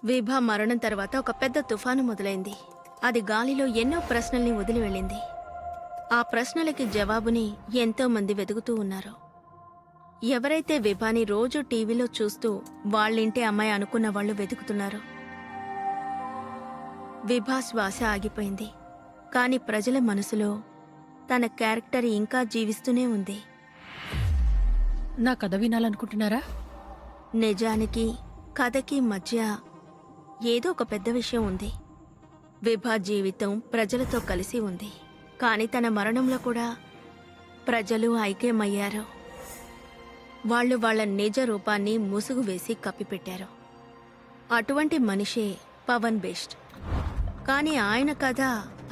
విభా మరణం తర్వాత ఒక పెద్ద తుఫాను మొదలైంది. అది గాలిలో ఎన్నో ప్రశ్నల్ని వదిలి వెళ్ళింది. ఆ ప్రశ్నలకి జవాబుని ఎంతో మంది వెతుకుతూ ఉన్నారు. ఎవరైతే విభాని రోజు టీవీలో చూస్తూ వాళ్ళింటి అమ్మాయి అనుకున్న వాళ్ళు వెతుకుతున్నారు. విభా శ్వాస ఆగిపోయింది. కాని ప్రజల మనసులో తన క్యారెక్టర్ ఇంకా జీవిస్తూనే ఉంది. నా కథ వినాలనుకుంటున్నారా? నిజానికి కథకి మధ్య ఏదో ఒక పెద్ద విషయం ఉంది. విభా జీవితం ప్రజలతో కలిసి ఉంది. కాని తన మరణంలో కూడా ప్రజలు ఐక్యమయ్యారు. వాళ్ళు వాళ్ళ నిజ రూపాన్ని ముసుగు వేసి కప్పిపెట్టారు. అటువంటి మనిషే పవన్ బెస్ట్. కానీ ఆయన కథ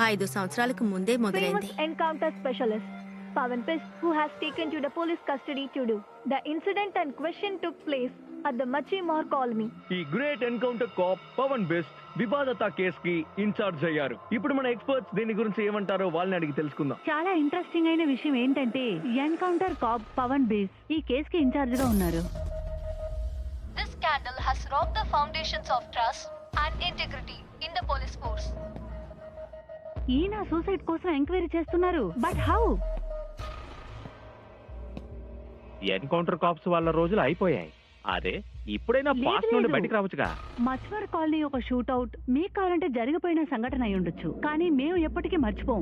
5 సంవత్సరాలకు ముందే మొదలైంది. Encounter specialist Pawan Best, who has taken to the police custody to do. The incident and question took place at the Machimar colony. ఈ great encounter cop Pavan best వివాదత కేస్ కి ఇన్ఛార్జ్ అయ్యారు. ఇప్పుడు మన ఎక్స్పర్ట్స్ దీని గురించి ఏమంటారో వాళ్ళని అడిగి తెలుసుకుందాం. చాలా ఇంట్రెస్టింగ్ అయిన విషయం ఏంటంటే ఎన్కౌంటర్ కాప్ పవన్ బేస్ ఈ కేసుకి ఇన్ఛార్జ్ గా ఉన్నారు. This scandal has rocked the foundations of trust and integrity in the police force. ఈయన సూసైడ్ కోసం ఎంక్వైరీ చేస్తున్నారు. But how? ఎన్కౌంటర్ కాప్స్ వాళ్ళ రోజులు అయిపోయాయి. అదే ఇప్పుడైనా ఫాస్ట్ నుండి బయటికి రావచ్చుగా. మచ్వర్ కాలనీ ఒక షూట్అవుట్ మీకు కావాలంటే జరిగిపోయిన సంఘటన అయి ఉండొచ్చు. కానీ మేము ఎప్పటికీ మర్చిపోం.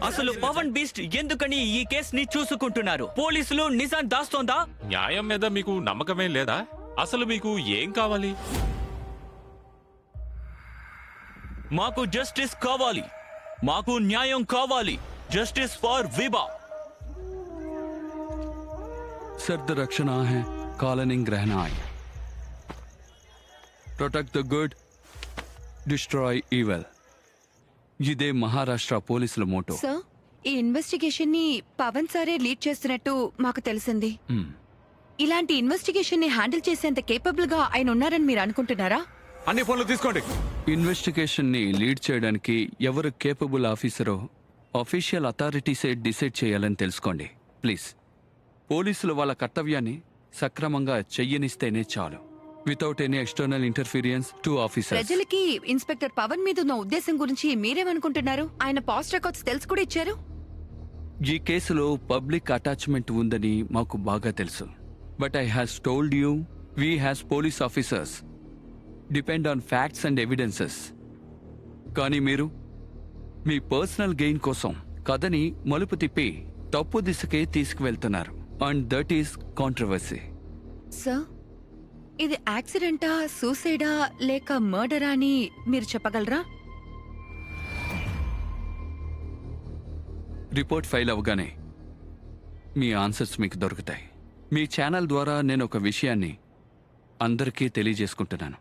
అసలు పవన్ బీస్ట్ ఎందుకని ఈ కేసుని చూసుకుంటున్నారు? పోలీసులు నిజాన్ని దాస్తోందా? న్యాయం మీద మీకు నమ్మకమే లేదా? అసలు మీకు ఏం కావాలి? మాకు జస్టిస్ కావాలి. మాకు న్యాయం కావాలి. Justice for Vibha. सर्द रक्षणा है कॉलनिंग रहना है. Protect the good, destroy evil. ఇదే మహారాష్ట్ర పోలీసుల మోటో. సార్, ఈ ఇన్వెస్టిగేషన్ ని పవన్ సారే లీడ్ చేస్తున్నట్టు మాకు తెలిసింది. ఇలాంటి ఇన్వెస్టిగేషన్ ని హ్యాండిల్ చేసేంత కేపబుల్ గా ఆయన ఉన్నారని మీరు అనుకుంటున్నారా? అన్ని ఫోన్లు తీసుకోండి. ఇన్వెస్టిగేషన్ ని లీడ్ చేయడానికి ఎవరు కేపబుల్ ఆఫీసరో అఫీషియల్ అథారిటీసే డిసైడ్ చేయాలని తెలుసుకోండి ప్లీజ్. పోలీసులు వాళ్ళ కర్తవ్యాన్ని సక్రమంగా చెయ్యనిస్తేనే చాలు. Without any external interference to officers. ప్రజలకి ఇన్స్పెక్టర్ పవన్ మీద ఉన్న ఉద్దేశం గురించి మీరేమనుకుంటున్నారు? ఆయన పాస్ట్ రికార్డ్స్ తెలుసు కూడా ఇచ్చారు. ఈ కేసులో పబ్లిక్ అటాచ్మెంట్ ఉందని మాకు బాగా తెలుసు. But I has told you, we has police officers depend on facts and evidences. కానీ మీరు మీ పర్సనల్ గెయిన్ కోసం కథని మలుపు తిప్పి తప్పు దిశకే తీసుకువెళ్తున్నారు. And that is controversy. Sir, ఇది యాక్సిడెంటా, సూసైడా లేక మర్డరా అని మీరు చెప్పగలరా? రిపోర్ట్ ఫైల్ అవగానే మీ ఆన్సర్స్ మీకు దొరుకుతాయి. మీ ఛానల్ ద్వారా నేను ఒక విషయాన్ని అందరికీ తెలియజేసుకుంటున్నాను.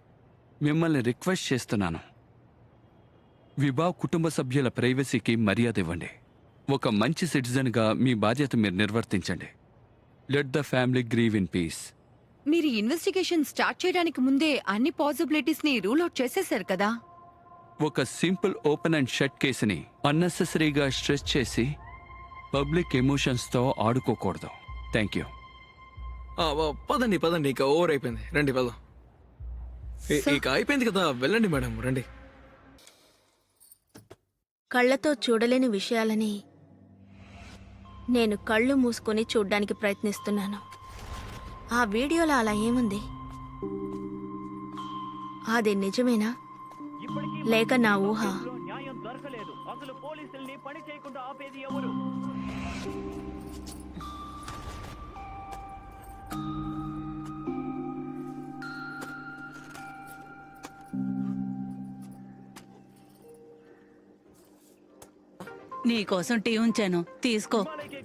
మిమ్మల్ని రిక్వెస్ట్ చేస్తున్నాను, విభా కుటుంబ సభ్యుల ప్రైవసీకి మర్యాద ఇవ్వండి. ఒక మంచి సిటిజన్గా మీ బాధ్యత మీరు నిర్వర్తించండి. Let the family grieve in peace. మీరు ఇన్వెస్టిగేషన్ స్టార్ట్ చేయడానికి ముందే అన్ని పాసిబిలిటీస్ ని రూల్ అవుట్ చేసేశారు కదా. ఒక సింపుల్ ఓపెన్ అండ్ షట్ కేసుని అన్నెసెసరీగా స్ట్రెస్ చేసి పబ్లిక్ ఎమోషన్స్తో ఆడుకోకూడదు. Thank you. పదండి ఇక ఓవర్ అయిపోయింది. రండి పదం. ఇక అయిపోయింది కదా, వెళ్ళండి మేడం, రండి. కళ్ళతో చూడలేని విషయాలని నేను కళ్ళు మూసుకొని చూడ్డానికి ప్రయత్నిస్తున్నాను. ఆ వీడియోలో అలా ఏముంది? అది నిజమేనా లేక నా ఊహ? న్యాయం దొరకలేదు. అసలు పోలీసుల్ని పని చేయకుండా ఆపేది ఎవరు? నీకోసం టీ ఉంచాను, తీసుకో.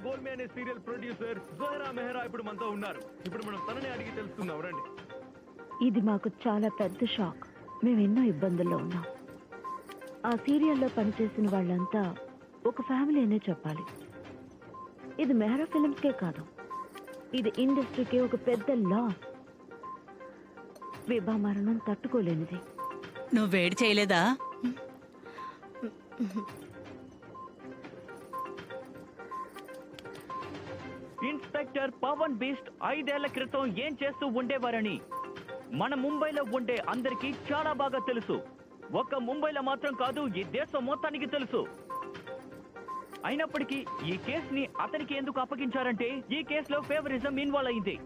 గోల్మే అనే సీరియల్ ప్రొడ్యూసర్ జోహరా మెహరా ఇప్పుడు మనతో ఉన్నారు. ఇప్పుడు మనం తనని అడిగి తెలుసుకుందాం, రండి. ఇది మాకు చాలా పెద్ద షాక్. మేము ఎన్నో ఇబ్బందుల్లో ఉన్నాం. ఆ సీరియల్లో పనిచేసిన వాళ్ళంతా ఒక ఫ్యామిలీ అనే చెప్పాలి. ఇది మెహరా ఫిల్మ్స్కే కాదు, ఇది ఇండస్ట్రీకి ఒక పెద్ద లాస్. విభా మరణం తట్టుకోలేనిది. నువ్వు వేడి చేయలేదా? ఇన్స్పెక్టర్ పవన్ బీస్ట్ 5 ఏళ్ల క్రితం ఏం చేస్తూ ఉండేవారని మన ముంబైలో ఉండే అందరికీ చాలా బాగా తెలుసు. ఒక్క ముంబైలో మాత్రం కాదు, ఈ దేశం మొత్తానికి తెలుసు. అయినప్పటికీ ఈ కేసుని అతనికి ఎందుకు అప్పగించారంటే ఈ కేసులో ఫేవరిజం ఇన్వాల్వ్ అయింది.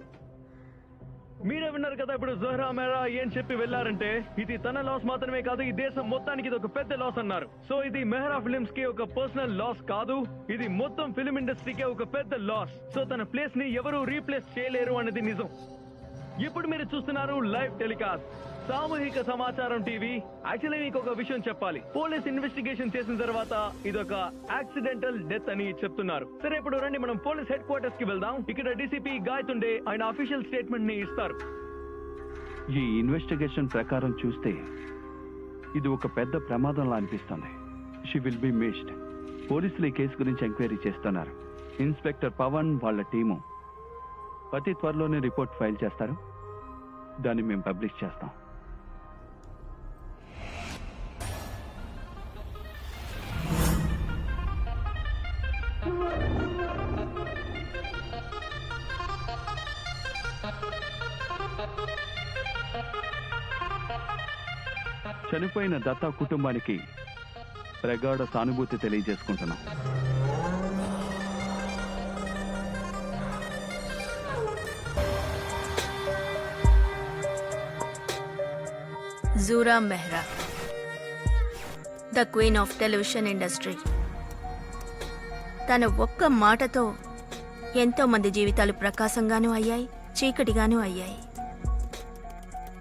మీరే విన్నారు కదా ఇప్పుడు జహ్రా మెహ్రా ఏం చెప్పి వెళ్ళారంటే ఇది తన లాస్ మాత్రమే కాదు, ఈ దేశం మొత్తానికి ఇది ఒక పెద్ద లాస్ అన్నారు. సో ఇది మెహ్రా ఫిలిమ్స్ కి ఒక పర్సనల్ లాస్ కాదు, ఇది మొత్తం ఫిల్మ్ ఇండస్ట్రీకి ఒక పెద్ద లాస్. సో తన ప్లేస్ ని ఎవరు రీప్లేస్ చేయలేరు అనేది నిజం. ఇప్పుడు మీరు చూస్తున్నారు లైవ్ టెలికాస్ట్ సామూహిక సమాచారం టీవీ. యాక్చువల్లీ మీకు ఒక విషయం చెప్పాలి. పోలీస్ ఇన్వెస్టిగేషన్ చేసిన తర్వాత ఇదొక యాక్సిడెంటల్ డెత్ అని చెప్తున్నారు. సరే, ఇప్పుడు రండి మనం పోలీస్ హెడ్ క్వార్టర్స్ కి వెళ్దాం. ఇక్కడ డీసీపీ గాయతుండే ఆయన అఫీషియల్ స్టేట్మెంట్ ని ఇస్తారు. ఈ ఇన్వెస్టిగేషన్ ప్రకారం చూస్తే ఇది ఒక పెద్ద ప్రమాదంలా అనిపిస్తుంది. She will be missed. పోలీసులు ఈ కేసు గురించి ఎంక్వైరీ చేస్తున్నారు. ఇన్స్పెక్టర్ పవన్ వాళ్ళ టీము అతి త్వరలోనే రిపోర్ట్ ఫైల్ చేస్తారు. దాన్ని మేము పబ్లిష్ చేస్తాం. చనిపోయిన దత్తా కుటుంబానికి ప్రగాఢ సానుభూతి తెలియజేసుకుంటున్నాం. Zoora Mehra, the queen of television industry. తన ఒక్క మాటతో ఎంతో మంది జీవితాలు ప్రకాశంగానూ అయ్యాయి, చీకటిగానూ అయ్యాయి.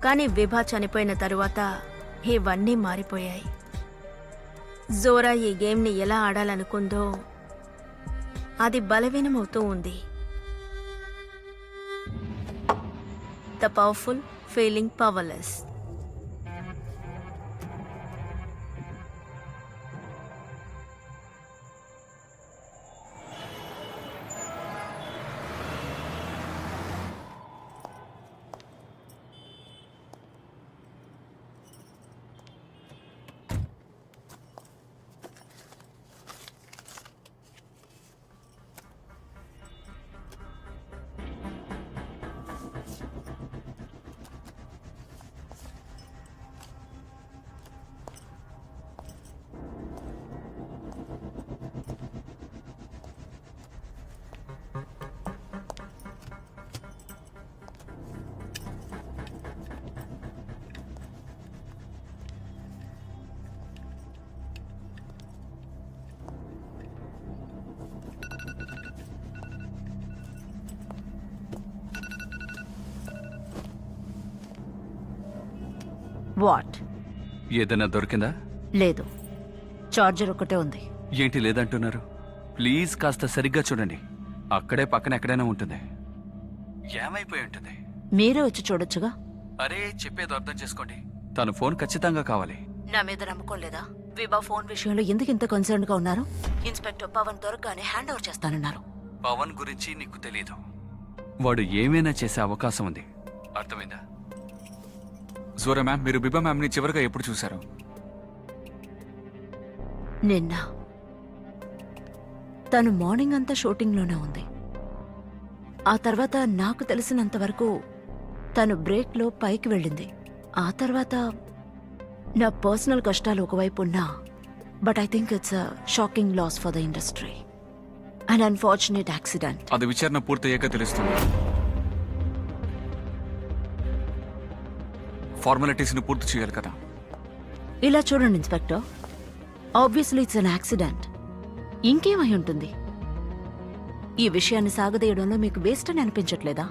కానీ విభా చనిపోయిన తరువాత ఇవన్నీ మారిపోయాయి. జోరా ఈ గేమ్ని ఎలా ఆడాలనుకుందో అది బలహీనమవుతూ ఉంది. The powerful feeling powerless. What? ఏదైనా దొరికిందా? లేదు, చార్జర్ ఒకటే ఉంది. ఏంటి లేదంటున్నారు? ప్లీజ్ కాస్త సరిగ్గా చూడండి. అక్కడే పక్కన ఎక్కడైనా ఉంటుంది. ఏమైపోయి ఉంటుంది? మీరే వచ్చి చూడొచ్చుగా. అరే, చెప్పేది అర్థం చేసుకోండి. తన ఫోన్ ఖచ్చితంగా కావాలి. నా మీద నమ్మకం లేదా? విభా ఫోన్ విషయంలో ఎందుకు ఇంత కన్సర్న్ గా ఉన్నారు? ఇన్స్పెక్టర్ పవన్ దొరకగానే హ్యాండ్ ఓవర్ చేస్తానన్నారు. పవన్ గురించి నీకు తెలీదు. వాడు ఏమైనా చేసే అవకాశం ఉంది. అర్థమైందా? జోరా మ్యామ్, మీరు బిబా మ్యామ్ ని చివరిగా ఎప్పుడు చూశారు? నిన్న. తను మార్నింగ్ అంతా షూటింగ్లోనే ఉంది. ఆ తర్వాత నాకు తెలిసినంత వరకు తను బ్రేక్లో పైకి వెళ్ళింది. ఆ తర్వాత నా పర్సనల్ కష్టాలు ఒకవైపు ఉన్నా, but I think it's a shocking loss for the industry. An unfortunate accident. అది విచారణ పూర్తయ్యాక తెలుస్తుంది. ఫార్మాలిటీస్ ని పూర్తి చేయాలి కదా. ఇలా చూడండి inspector, obviously it's an accident. ఇంకేమై ఉంటుంది? ఈ విషయాన్ని సాగదీయడంలో మీకు వేస్ట్ అని అనిపించట్లేదా?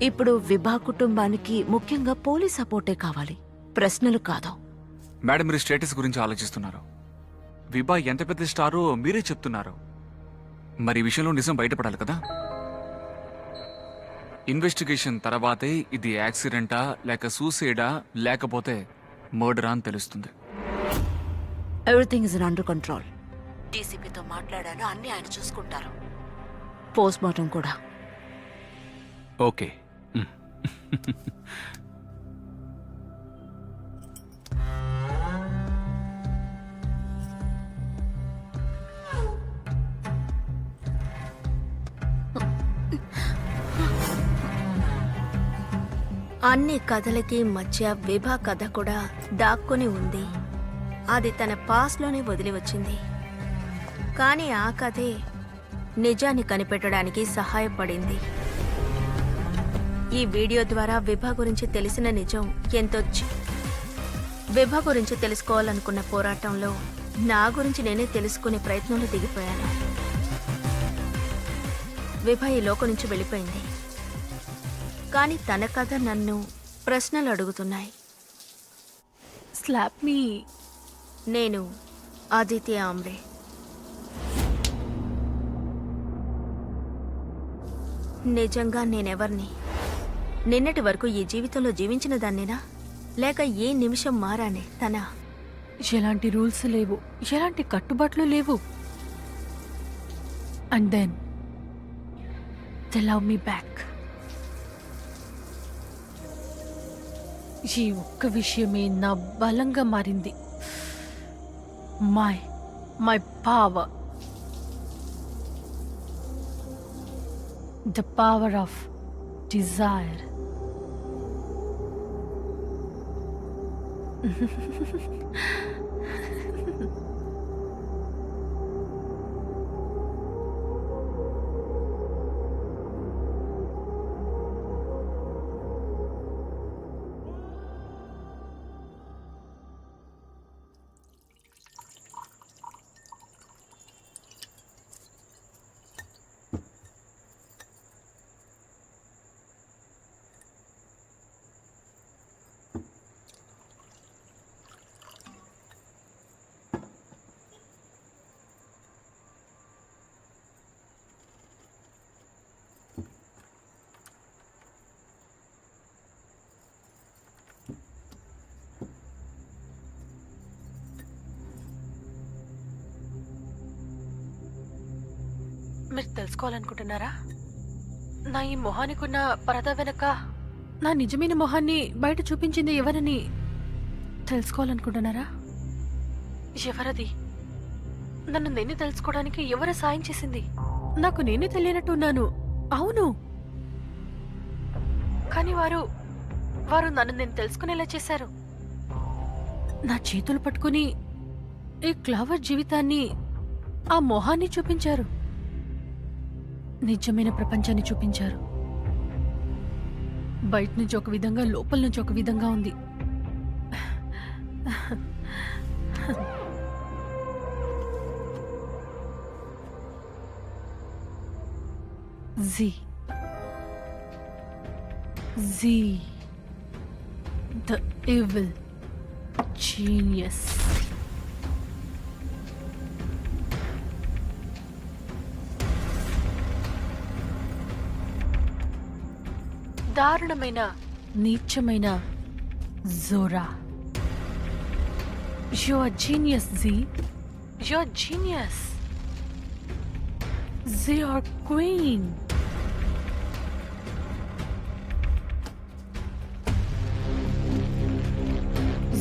ఇప్పుడు విభా కుటుంబానికి ముఖ్యంగా పోలీస్ సపోర్టే కావాలి, ప్రశ్నలు కాదు. మేడం, మీరు స్టేటస్ గురించి ఆలోచిస్తున్నారు. విభా ఎంత పెద్ద స్టారో మీరే చెప్తున్నారు. మరి ఈ విషయంలో నిజం బయటపడాలి కదా. ఇన్వెస్టిగేషన్ తర్వాతే ఇది యాక్సిడెంటా లేక సూసైడా లేకపోతే మర్డరా అని తెలుస్తుంది. Everything is under control. డీసీపీతో మాట్లాడాను, అన్ని ఆయన చూసుకుంటారు. పోస్ట్ మార్టం కూడా. ఓకే. అన్ని కథలకి మధ్య విభా కథ కూడా దాక్కుని ఉంది. అది తన పాస్లోనే వదిలి వచ్చింది. కానీ ఆ కథే నిజాన్ని కనిపెట్టడానికి సహాయపడింది. ఈ వీడియో ద్వారా విభా గురించి తెలిసిన నిజం ఎంతో విభా గురించి తెలుసుకోవాలనుకున్న పోరాటంలో నా గురించి నేనే తెలుసుకునే ప్రయత్నంలో దిగిపోయాను. విభా ఈ లోకం నుంచి వెళ్ళిపోయింది. కానీ తన కథ నన్ను ప్రశ్నలు అడుగుతున్నాయి. స్లాప్ మీ. నేను ఆదిత్య ఆమ్రే. నిజంగా నేనెవర్ని? నిన్నటి వరకు ఈ జీవితంలో జీవించిన దాన్నేనా, లేక ఏ నిమిషం మారానే తనా? ఎలాంటి రూల్స్ లేవు, ఎలాంటి కట్టుబాట్లు లేవు. And then they love me back. ఈ ఒక్క విషయమే నా బలంగా మారింది. My power. The power of desire. మీరు తెలుసుకోవాలనుకుంటున్నారా? నా ఈ మొహానికున్న పరద వెనక నా నిజమైన మొహాన్ని బయట చూపించింది ఎవరని తెలుసుకోవాలనుకుంటున్నారా? ఎవరది? నన్ను నేనే తెలుసుకోవడానికి ఎవరు సాయం చేసింది? నాకు నేనే తెలియనట్టు ఉన్నాను. అవును, కానీ వారు నన్ను నేను తెలుసుకునేలా చేశారు. నా చేతులు పట్టుకుని ఈ క్లవర్ జీవితాన్ని, ఆ మొహాన్ని చూపించారు. నిజమైన ప్రపంచాన్ని చూపించారు. బయట నుంచి ఒక విధంగా, లోపల నుంచి ఒక విధంగా ఉంది. Z, the evil genius. దారుణమైన, నీచమైన Zora. You're genius, Z. You're genius. You're queen.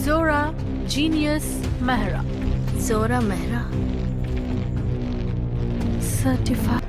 Zora Genius Mehra. Zora Mehra. Certified.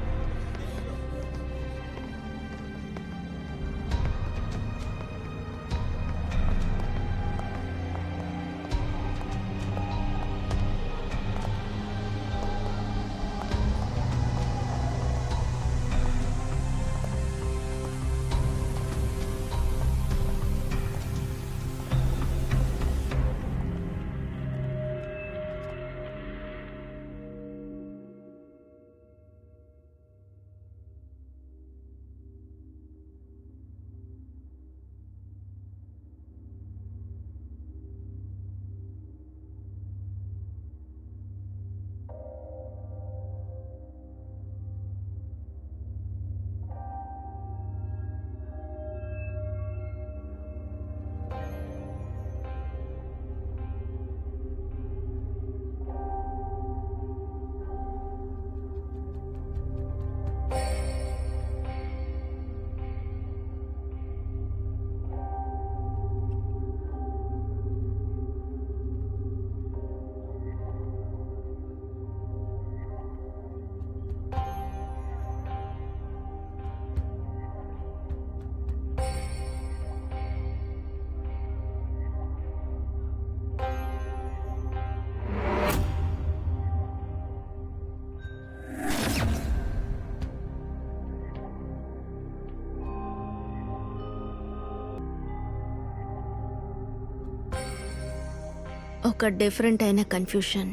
ఒక డిఫరెంట్ అయిన కన్ఫ్యూషన్.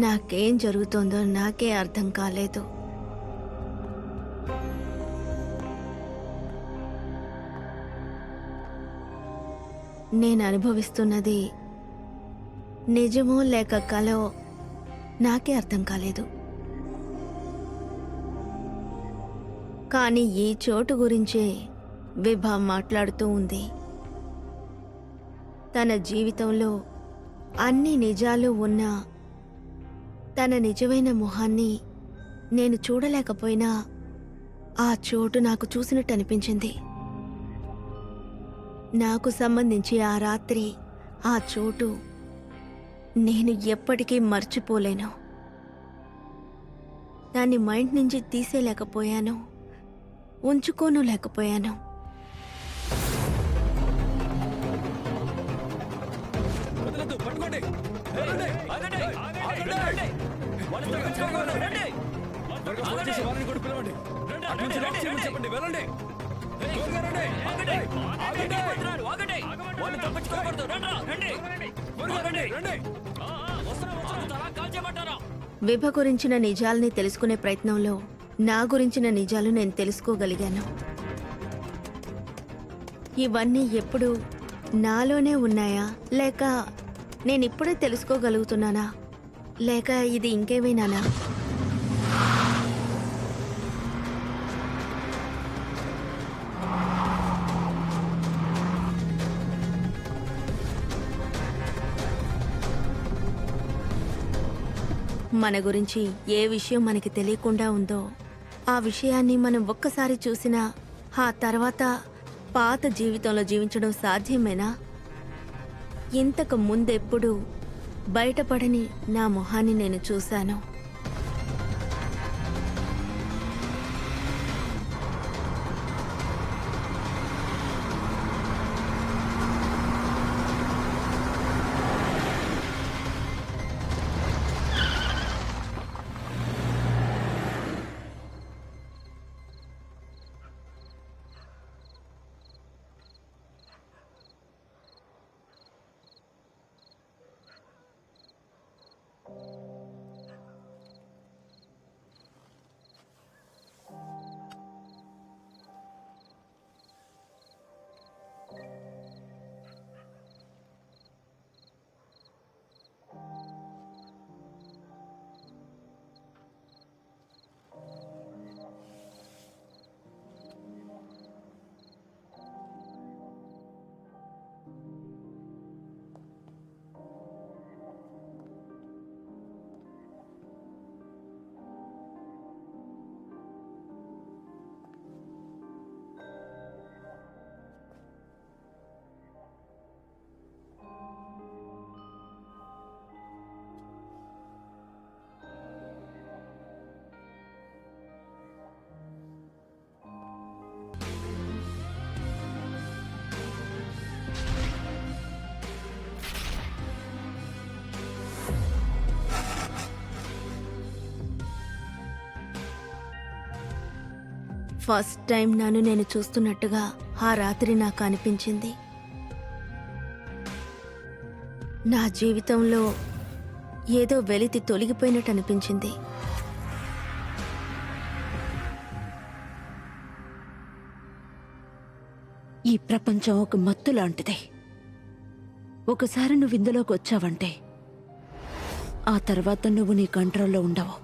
నాకేం జరుగుతోందో నాకే అర్థం కాలేదు. నేను అనుభవిస్తున్నది నిజమో లేక కలో నాకే అర్థం కాలేదు. కానీ ఈ చోటు గురించే విభా మాట్లాడుతూ ఉంది. తన జీవితంలో అన్ని నిజాలు ఉన్నా తన నిజమైన మొహాన్ని నేను చూడలేకపోయినా ఆ చోటు నాకు చూసినట్టు అనిపించింది. నాకు సంబంధించి ఆ రాత్రి ఆ చోటు నేను ఎప్పటికీ మర్చిపోలేను. దాన్ని మైండ్ నుంచి తీసేయలేకపోయాను, ఉంచుకోను లేకపోయాను. విభ గురించిన నిజాల్ని తెలుసుకునే ప్రయత్నంలో నా గురించిన నిజాలు నేను తెలుసుకోగలిగాను. ఇవన్నీ ఎప్పుడు నాలోనే ఉన్నాయా, లేక నేనిప్పుడే తెలుసుకోగలుగుతున్నానా, లేక ఇది ఇంకేమైనానా? మన గురించి ఏ విషయం మనకి తెలియకుండా ఉందో ఆ విషయాన్ని మనం ఒక్కసారి చూసినా ఆ తర్వాత పాత జీవితంలో జీవించడం సాధ్యమేనా? ఇంతకు ముందెప్పుడు బయటపడని నా మొహాన్ని నేను చూశాను. ఫస్ట్ టైం నన్ను నేను చూస్తున్నట్టుగా ఆ రాత్రి నాకు అనిపించింది. నా జీవితంలో ఏదో వెలితి తొలగిపోయినట్టు అనిపించింది. ఈ ప్రపంచం ఒక మత్తు లాంటిదే. ఒకసారి నువ్వు ఇందులోకి వచ్చావంటే ఆ తర్వాత నువ్వు నీ కంట్రోల్లో ఉండవు.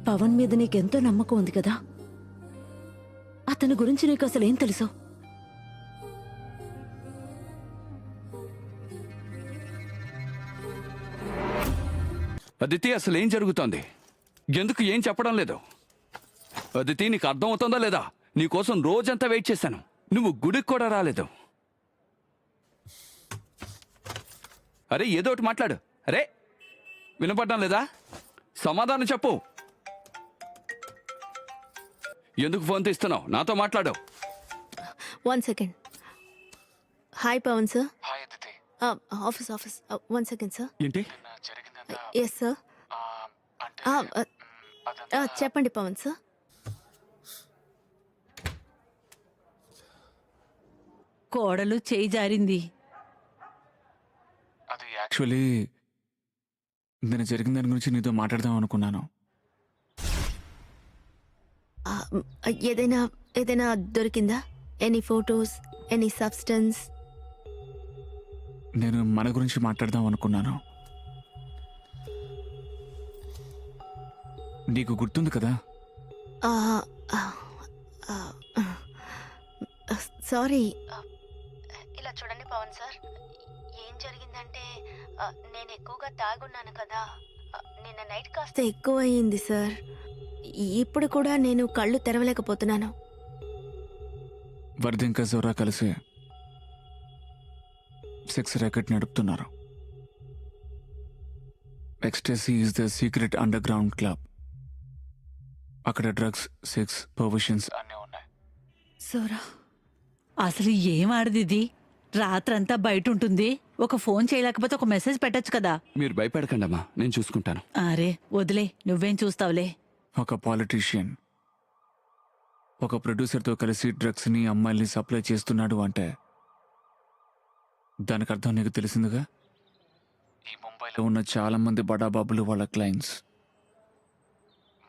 పవన్ మీద నీకెంతో నమ్మకం ఉంది కదా, అతని గురించి నీకు అసలు ఏం తెలుసు? అదితి, అసలు ఏం జరుగుతోంది? ఎందుకు ఏం చెప్పడం లేదు? అదితి, నీకు అర్థం అవుతుందా లేదా? నీకోసం రోజంతా వెయిట్ చేశాను, నువ్వు గుడికి కూడా రాలేదు. అరే ఏదో ఒకటి మాట్లాడు. అరే వినపడడం లేదా? సమాధానం చెప్పు. ఎందుకు ఫోన్ తీస్తున్నావు? నాతో మాట్లాడు. 1 second. Hi Pavan sir. Hi Aditi. Office 1 second sir. ఏంటి? Yes sir. చెప్పండి పవన్ సార్. కోడలు చేయి జారింది. అది యాక్చువల్లీ నేను జరిగిన దాని గురించి నీతో మాట్లాడదాం అనుకున్నాను. ఆ, ఏదైనా దొరికిందా? Any photos, any substance? నేను మన గురించి మాట్లాడదాం అనుకున్నాను. నీకు గుర్తుంది కదా? సారీ. ఇలా చూడండి పవన్ సార్, ఏం జరిగిందంటే నేను ఎక్కువగా తాగున్నాను కదా, నిన్న నైట్ కాస్త ఎక్కువ అయింది సార్. ఇప్పుడు కూడా నేను కళ్ళు తెరవలేకపోతున్నాను. వర్ధ ఇంకా జోరా కలిసి సెక్స్ ర్యాకెట్ నడుపుతున్నారు. Ecstasy is the secret under ground club. అక్కడ డ్రగ్స్, సెక్స్, పర్వర్షన్స్ అన్నీ ఉన్నాయి. సోరా, అసలు ఏం ఆడదిది? రాత్రంతా బయట ఉంటుంది. ఒక ఫోన్ చేయలేకపోతే ఒక మెసేజ్ పెట్టొచ్చు కదా. మీరు భయపడకండమ్మా, నేను చూసుకుంటాను. అరే వదిలే, నువ్వేం చూస్తావులే. ఒక పాలిటీషియన్ ఒక ప్రొడ్యూసర్తో కలిసి డ్రగ్స్ని, అమ్మాయిల్ని సప్లై చేస్తున్నాడు అంటే దానికి అర్థం నీకు తెలిసిందిగా. ఈ ముంబైలో ఉన్న చాలా మంది బడాబాబులు వాళ్ళ క్లయింట్స్.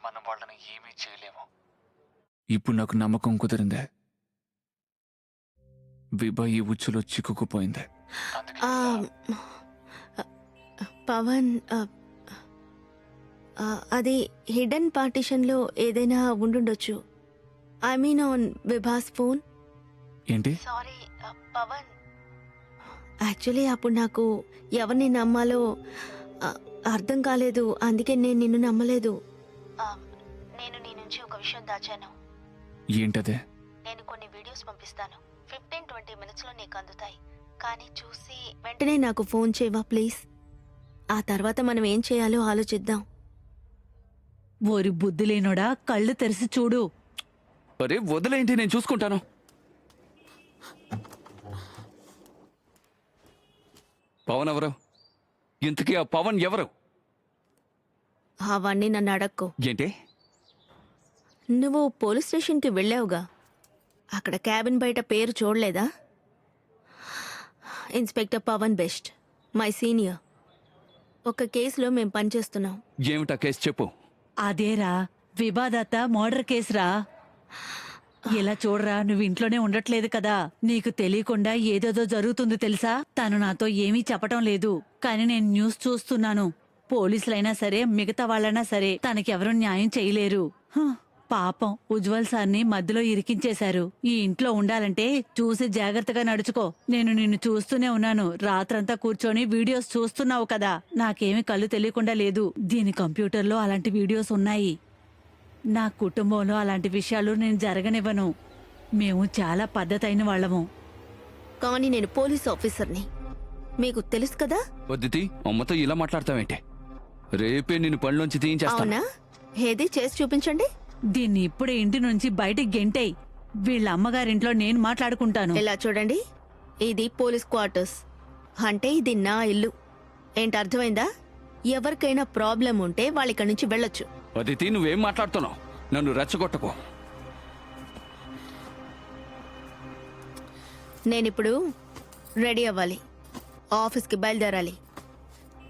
మనం వాళ్ళని ఏమీ చేయలేము. ఇప్పుడు నాకు నమ్మకం కుదిరిందే. విభా ఈ ఉచ్చులో చిక్కుకుపోయింది. పవన్, అది హిడెన్ పార్టిషన్లో ఏదైనా ఉండుండొచ్చు. I mean on Vibha's phone. ఏంటి? సారీ పవన్, యాక్చువల్లీ అప్పుడు నాకు ఎవరిని నమ్మాలో అర్థం కాలేదు, అందుకే నేను నిన్ను నమ్మలేదు. నేను నీ నుంచి ఒక విషయం దాచాను. ఏంటదే? నేను కొన్ని వీడియోస్ పంపిస్తాను, 15-20 మినిట్స్లో నీకు అందుతాయి. కానీ చూసి వెంటనే నాకు ఫోన్ చేయవా ప్లీజ్? ఆ తర్వాత మనం ఏం చేయాలో ఆలోచిద్దాం. ఓరి బుద్ధి లేనోడా, కళ్ళు తెరిచి చూడు. అరే వదిలేంటి, నేను చూసుకుంటాను. పవన్ ఎవరు? ఇంతకీ ఆ పవన్ ఎవరు? అవన్నీ నన్ను అడక్కు. ఏంటి? నువ్వు పోలీస్ స్టేషన్కి వెళ్ళావుగా, అక్కడ క్యాబిన్ బయట పేరు చూడలేదా? Inspector Pawan best, my senior. ఒక కేసులో మేం పనిచేస్తున్నాం. ఏమిటా కేసు చెప్పు. అదేరా, వివాదాత మర్డర్ కేసురా. ఇలా చూడరా, నువ్వు ఇంట్లోనే ఉండట్లేదు కదా, నీకు తెలియకుండా ఏదేదో జరుగుతుంది తెలుసా. తను నాతో ఏమీ చెప్పటం లేదు, కానీ నేను న్యూస్ చూస్తున్నాను. పోలీసులైనా సరే, మిగతా వాళ్ళైనా సరే తనకెవరూ న్యాయం చేయలేరు. పాపం ఉజ్వల్ సార్ని మధ్యలో ఇరికించేశారు. ఈ ఇంట్లో ఉండాలంటే చూసి జాగ్రత్తగా నడుచుకో. నేను నిన్ను చూస్తూనే ఉన్నాను, రాత్రంతా కూర్చొని వీడియోస్ చూస్తున్నావు కదా. నాకేమీ కళ్ళు తెలియకుండా లేదు. దీని కంప్యూటర్లో అలాంటి వీడియోస్ ఉన్నాయి. నా కుటుంబంలో అలాంటి విషయాలు నేను జరగనివ్వను. మేము చాలా పద్ధతైన వాళ్ళము. కానీ నేను పోలీస్ ఆఫీసర్ని, మీకు తెలుసు కదా. వద్దితి, అమ్మతో ఇలా మాట్లాడతావేంటి? రేపే నిన్ను పనిలోంచి తీయించేస్తాను. అవునా? ఏది చేసి చూపించండి. దీన్ని ఇప్పుడే ఇంటి నుంచి బయటికి గెంటేయ్. వీళ్ళ అమ్మగారింట్లో నేను మాట్లాడుకుంటాను. ఇలా చూడండి, ఇది పోలీస్ క్వార్టర్స్, అంటే ఇది నా ఇల్లు. ఏంటి అర్థమైందా? ఎవరికైనా ప్రాబ్లం ఉంటే వాళ్ళ ఇక్కడి నుంచి వెళ్ళొచ్చు. అదితి, నువ్వేం మాట్లాడుతున్నావు? నన్ను రెచ్చగొట్టకు. నేనిప్పుడు రెడీ అవ్వాలి, ఆఫీస్కి బయలుదేరాలి.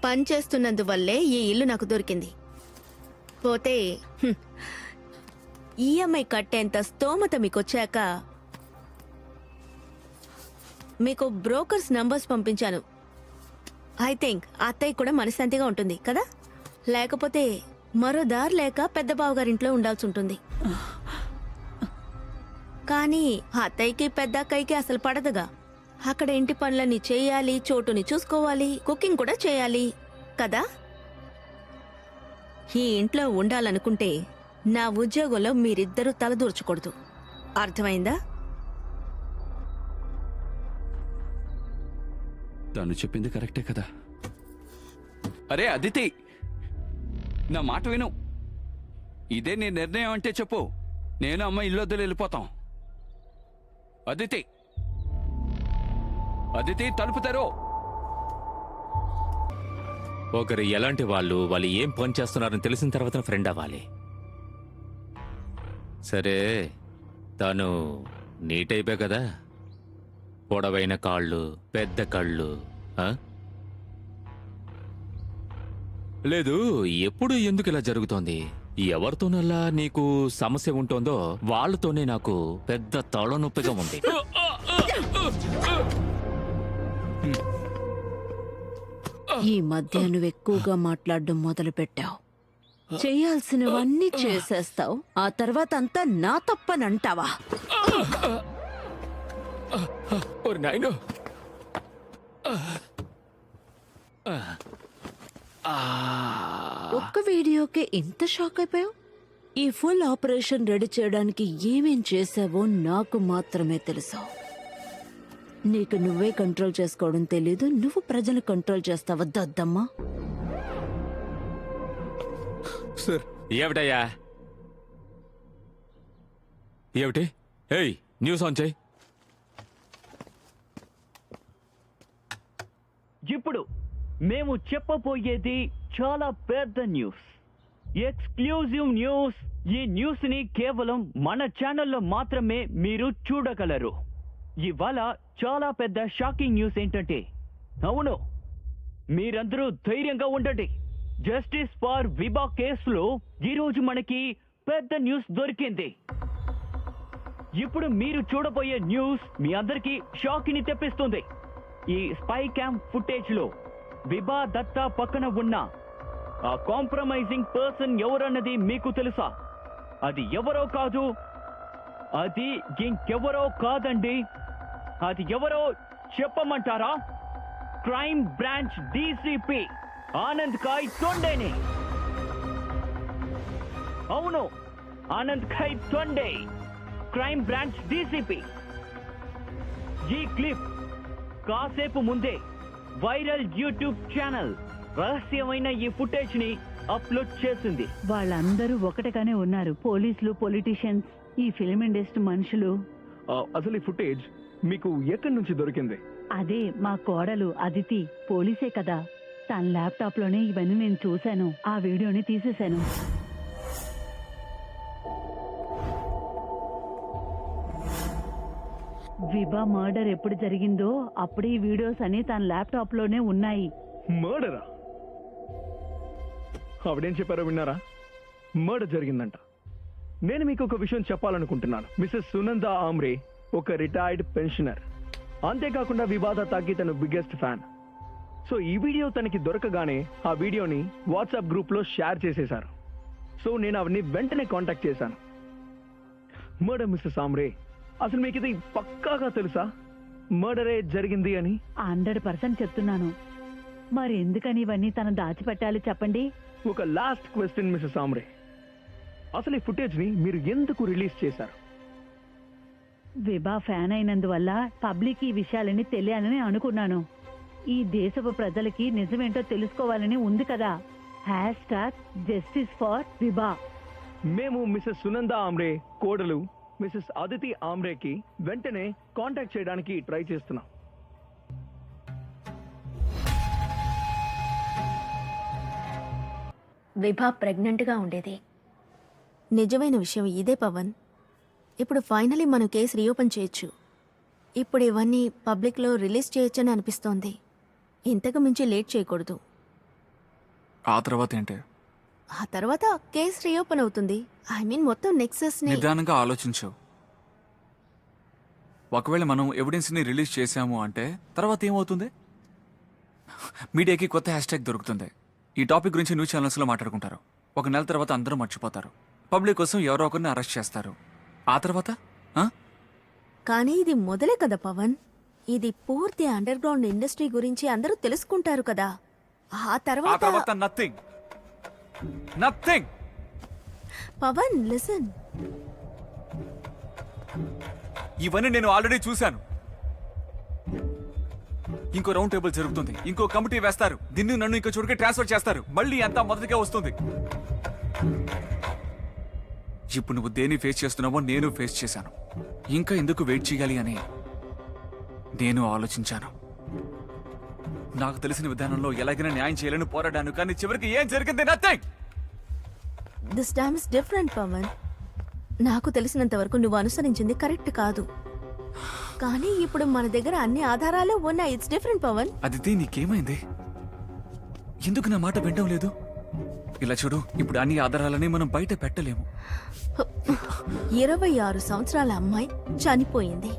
పని చేస్తున్నందువల్లే ఈ ఇల్లు నాకు దొరికింది. పోతే ఈఎంఐ కట్టేంత స్తోమత మీకొచ్చాక మీకు బ్రోకర్స్ నంబర్స్ పంపించాను. ఐ థింక్ అత్తయ్య కూడా మనశ్శాంతిగా ఉంటుంది కదా. లేకపోతే మరో దారి లేక పెద్ద బావగారింట్లో ఉండాల్సి ఉంటుంది. కానీ అత్తయ్యకి పెద్ద అక్కయ్యకి అసలు పడదుగా. అక్కడ ఇంటి పనులన్నీ చేయాలి, చోటుని చూసుకోవాలి, కుకింగ్ కూడా చేయాలి కదా. ఈ ఇంట్లో ఉండాలనుకుంటే నా ఉద్యోగంలో మీరిద్దరూ తలదూర్చకూడదు. అర్థమైందా? తను చెప్పింది కరెక్టే కదా. అరే అదితి, నా మాట విను. ఇదే నీ నిర్ణయం అంటే చెప్పు, నేను అమ్మ ఇల్లు వదిలి వెళ్ళిపోతాం. అదితి, అదితి, తలుపు తెరో. ఒకరు ఎలాంటి వాళ్ళు, వాళ్ళు ఏం పని చేస్తున్నారని తెలిసిన తర్వాత ఫ్రెండ్ అవ్వాలి. సరే, తను నీట్ అయిపోయా కదా, పొడవైన కాళ్ళు, పెద్ద కళ్ళు. ఆ? లేదు, ఎప్పుడు ఎందుకు ఇలా జరుగుతోంది? ఎవరితోనల్లా నీకు సమస్య ఉంటోందో వాళ్ళతోనే నాకు పెద్ద తలనొప్పిగా ఉంది. ఈ మధ్య నువ్వు ఎక్కువగా మాట్లాడడం మొదలు పెట్టావు. చేయాల్సినవన్నీ చేసేస్తావు, ఆ తర్వాత అంతా నా తప్పనంటావా? ఓరి నాయనో. ఒక్క వీడియోకే ఇంత షాక్ అయిపోయావు? ఈ ఫుల్ ఆపరేషన్ రెడీ చేయడానికి ఏమేం చేసావో నాకు మాత్రమే తెలుసు. నీకు నువ్వే కంట్రోల్ చేసుకోవడం తెలీదు, నువ్వు ప్రజలు కంట్రోల్ చేస్తావా దద్దమ్మా? సార్, ఏమిటయ్యా? ఏమిటి? ఏయ్, న్యూస్ ఆన్ చేయి. ఇప్పుడు మేము చెప్పబోయేది చాలా పెద్ద న్యూస్, ఎక్స్క్లూజివ్ న్యూస్. ఈ న్యూస్ ని కేవలం మన ఛానల్లో మాత్రమే మీరు చూడగలరు. ఇవాళ చాలా పెద్ద షాకింగ్ న్యూస్ ఏంటంటే, అవును, మీరందరూ ధైర్యంగా ఉండండి. జస్టిస్ ఫర్ విభా కేసులో ఈరోజు మనకి పెద్ద న్యూస్ దొరికింది. ఇప్పుడు మీరు చూడబోయే న్యూస్ మీ అందరికీ షాక్ ని తెప్పిస్తుంది. ఈ స్పై క్యామ్ ఫుటేజ్ లో విభా దత్తా పక్కన ఉన్న ఆ కాంప్రమైజింగ్ పర్సన్ ఎవరన్నది మీకు తెలుసా? అది ఎవరో కాదు, అది ఇంకెవరో కాదండి. అది ఎవరో చెప్పమంటారా? క్రైమ్ బ్రాంచ్ డీసీపీ ఆనంద్ కాయ్ తొండేని. అవును, ఆనంద్ కాయ్ తొండే, క్రైమ్ బ్రాంచ్ డీసీపీ. ఈ క్లిప్ కాసేపు ముందే వైరల్ యూట్యూబ్ ఛానల్ రహస్యమైన ఈ ఫుటేజ్ ని అప్లోడ్ చేసింది. వాళ్ళందరూ ఒకటిగానే ఉన్నారు. పోలీసులు, పొలిటీషియన్స్, ఈ ఫిల్మ్ ఇండస్ట్రీ మనుషులు. అసలు ఈ ఫుటేజ్ మీకు ఎక్కడి నుంచి దొరికింది? అదే మా కోడలు అదితి, పోలీసే కదా, తన ల్యాప్టాప్ లోనే ఇవన్నీ నేను చూశాను. ఆ వీడియోని తీసేశాను. విభా మర్డర్ ఎప్పుడు జరిగిందో అప్పుడు ఈ వీడియోస్ అన్ని తన ల్యాప్టాప్ లోనే ఉన్నాయి. మర్డరా? ఆవిడేం చెప్పారో విన్నారా? మర్డర్ జరిగిందంట. నేను మీకు ఒక విషయం చెప్పాలనుకుంటున్నాను. మిసెస్ సునంద ఆమ్రే ఒక రిటైర్డ్ పెన్షనర్. అంతేకాకుండా వివాదతాకి తను బిగ్గెస్ట్ ఫ్యాన్. సో ఈ వీడియో తనకి దొరకగానే ఆ వీడియోని వాట్సాప్ గ్రూప్ లో షేర్ చేసేశారు. సో నేను అవన్నీ వెంటనే కాంటాక్ట్ చేశాను. మర్డర్ మిస్సెస్ ఆమ్రే, అసలు మీకు ఇది పక్కాగా తెలుసా మర్డరే జరిగింది అని? 100% చెప్తున్నాను. మరి ఎందుకని ఇవన్నీ తను దాచిపెట్టాలి చెప్పండి? ఒక లాస్ట్ క్వశ్చన్ మిసెస్ ఆమ్రే, అసలు ఈ ఫుటేజ్ ని మీరు ఎందుకు రిలీజ్ చేశారు? విభా ఫ్యాన్ అయినందువల్ల పబ్లిక్ ఈ విషయాలని తెలియాలని అనుకున్నాను. ఈ దేశపు ప్రజలకి నిజమేంటో తెలుసుకోవాలని ఉంది కదా. #Justice for Vibha. మేము మిసెస్ సునంద ఆమ్రే కోడలు మిసెస్ అదితి ఆమ్రేకి వెంటనే కాంటాక్ట్ చేయడానికి ట్రై చేస్తున్నాం. విభా ప్రెగ్నెంట్గా ఉండేది. నిజమైన విషయం ఇదే పవన్. ఇప్పుడు ఫైనలీ మనం కేసు రీఓపెన్ చేయొచ్చు. ఇప్పుడు ఇవన్నీ పబ్లిక్లో రిలీజ్ చేయొచ్చని అనిపిస్తోంది. ఇంతకు మించి లేట్ చేయకూడదు. ఆ తర్వాత ఏంటి? ఆ తర్వాత కేసు రీఓపెన్ అవుతుంది. ఐ మీన్ మొత్తం నెక్సెస్ ని. నిదానంగా ఆలోచించు. ఒకవేళ మనం ఎవిడెన్స్ ని రిలీజ్ చేశాము అంటే తర్వాత ఏమవుతుంది? మీడియాకి కొత్త హ్యాష్ట్యాగ్ దొరుకుతుంది. ఈ టాపిక్ గురించి న్యూస్ ఛానల్స్ లో మాట్లాడుకుంటారు. ఒక నెల తర్వాత అందరూ మర్చిపోతారు. పబ్లిక్ కోసం ఎవరో ఒకరిని అరెస్ట్ చేస్తారు. ఆ తర్వాత కానీ ఇది మొదలే కదా పవన్. ఇది పూర్తి అండర్ గ్రౌండ్ ఇండస్ట్రీ గురించి అందరూ తెలుసుకుంటారు కదా. ఆ తర్వాత నథింగ్. నథింగ్. పవన్ లిసన్, ఇవన్నీ నేను ఆల్రెడీ చూశాను. ఇంకో రౌండ్ టేబుల్ జరుగుతుంది, ఇంకో కమిటీ వేస్తారు, దీన్ని నన్ను ఇంకో చోటుకి ట్రాన్స్ఫర్ చేస్తారు, మళ్ళీ అంతా మొదటిగా వస్తుంది. ఇప్పుడు నువ్వు దేన్ని ఫేస్ చేస్తున్నావో నేను ఫేస్ చేశాను. ఇంకా ఎందుకు వెయిట్ చేయాలి అని నేను ఆలోచించాను. నాకు తెలిసిన విధానంలో ఎలాగైనా న్యాయం చేయాలని పోరాడాను, కానీ చివరికి ఏం జరిగింది? Nothing. This time is different Pawan. నాకు తెలిసినంత వరకు నువ్వు అనుసరించింది కరెక్ట్ కాదు. కానీ ఇప్పుడు మన దగ్గర అన్ని ఆధారాలు ఉన్నాయి. It's different Pawan. అదితి నీకేమైంది? ఎందుకు నా మాట వినడం లేదు? ఇలా చూడు, ఇప్పుడు అన్ని ఆధారాలని మనం బయట పెట్టలేము. 26 సంవత్సరాల అమ్మాయి చనిపోయింది.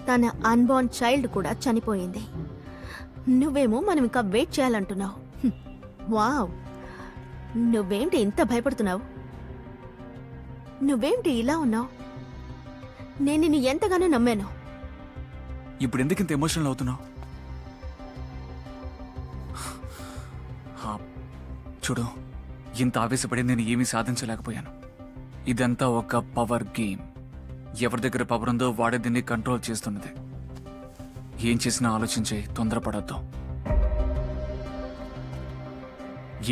తన అన్బార్న్ చైల్డ్ కూడా చనిపోయింది. నువ్వేమో మనం ఇంకా వెయిట్ చేయాలంటున్నావు. వావ్, నువ్వేంటి ఇంత భయపడుతున్నావు? నువ్వేంటి ఇలా ఉన్నావు? నేను నిన్ను ఎంతగానో నమ్మాను. ఇప్పుడు ఎందుకు ఇంత ఎమోషనల్ అవుతున్నావు? చూడు, ఇంత ఆవేశపడి నేను ఏమీ సాధించలేకపోయాను. ఇదంతా ఒక పవర్ గేమ్. ఎవరి దగ్గర పవర్ ఉందో వాడే దీన్ని కంట్రోల్ చేస్తున్నది. ఏం చేసినా ఆలోచించి తొందరపడద్దు.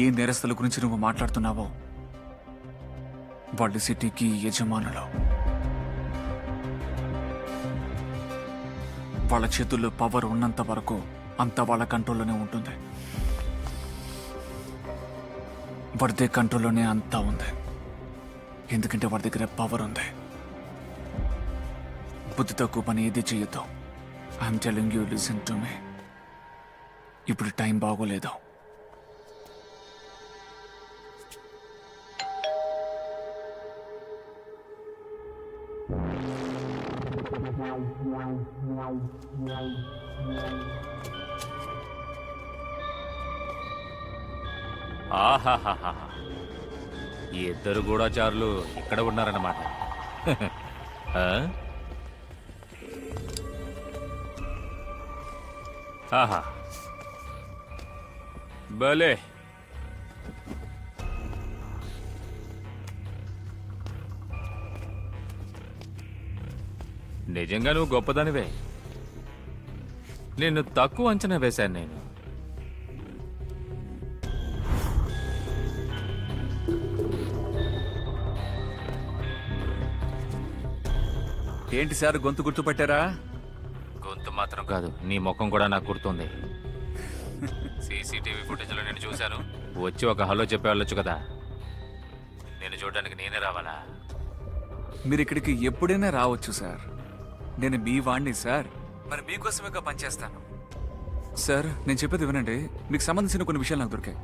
ఏ నేరస్తుల గురించి నువ్వు మాట్లాడుతున్నావో వాళ్ళు సిటీకి యజమానులు. వాళ్ళ చేతుల్లో పవర్ ఉన్నంత వరకు అంతా వాళ్ళ కంట్రోల్లోనే ఉంటుంది. వాడి కంట్రోల్లోనే అంతా ఉంది. ఎందుకంటే వాడి దగ్గర పవర్ ఉంది. బుద్ధి తక్కువ పని ఏది చెయ్యొద్దు. I'm telling you, listen to me. ఇప్పుడు టైం బాగోలేదు. ఆహాహాహా, ఈ ఇద్దరు గూఢచారులు ఇక్కడ ఉన్నారన్నమాట. ఆ? ఆహా, భలే. నిజంగా నువ్వు గొప్పదానివే. నిన్ను తక్కువ అంచనా వేశాను నేను. ఏంటి సార్, గొంతు గుర్తుపట్టారా? గొంతు మాత్రం కాదు, నీ ముఖం కూడా నాకు గుర్తుంది. సీసీటీవీ ఫుటేజ్లో నేను చూశాను. వచ్చి ఒక హలో చెప్పి వెళ్ళొచ్చు కదా. నేను చూడడానికి నేనే రావాలా? మీరు ఇక్కడికి ఎప్పుడైనా రావచ్చు సార్. నేను మీ వాణ్ణి సార్. మరి మీకోసమే పనిచేస్తాను సార్. నేను చెప్పేది వినండి. మీకు సంబంధించిన కొన్ని విషయాలు నాకు దొరికాయి.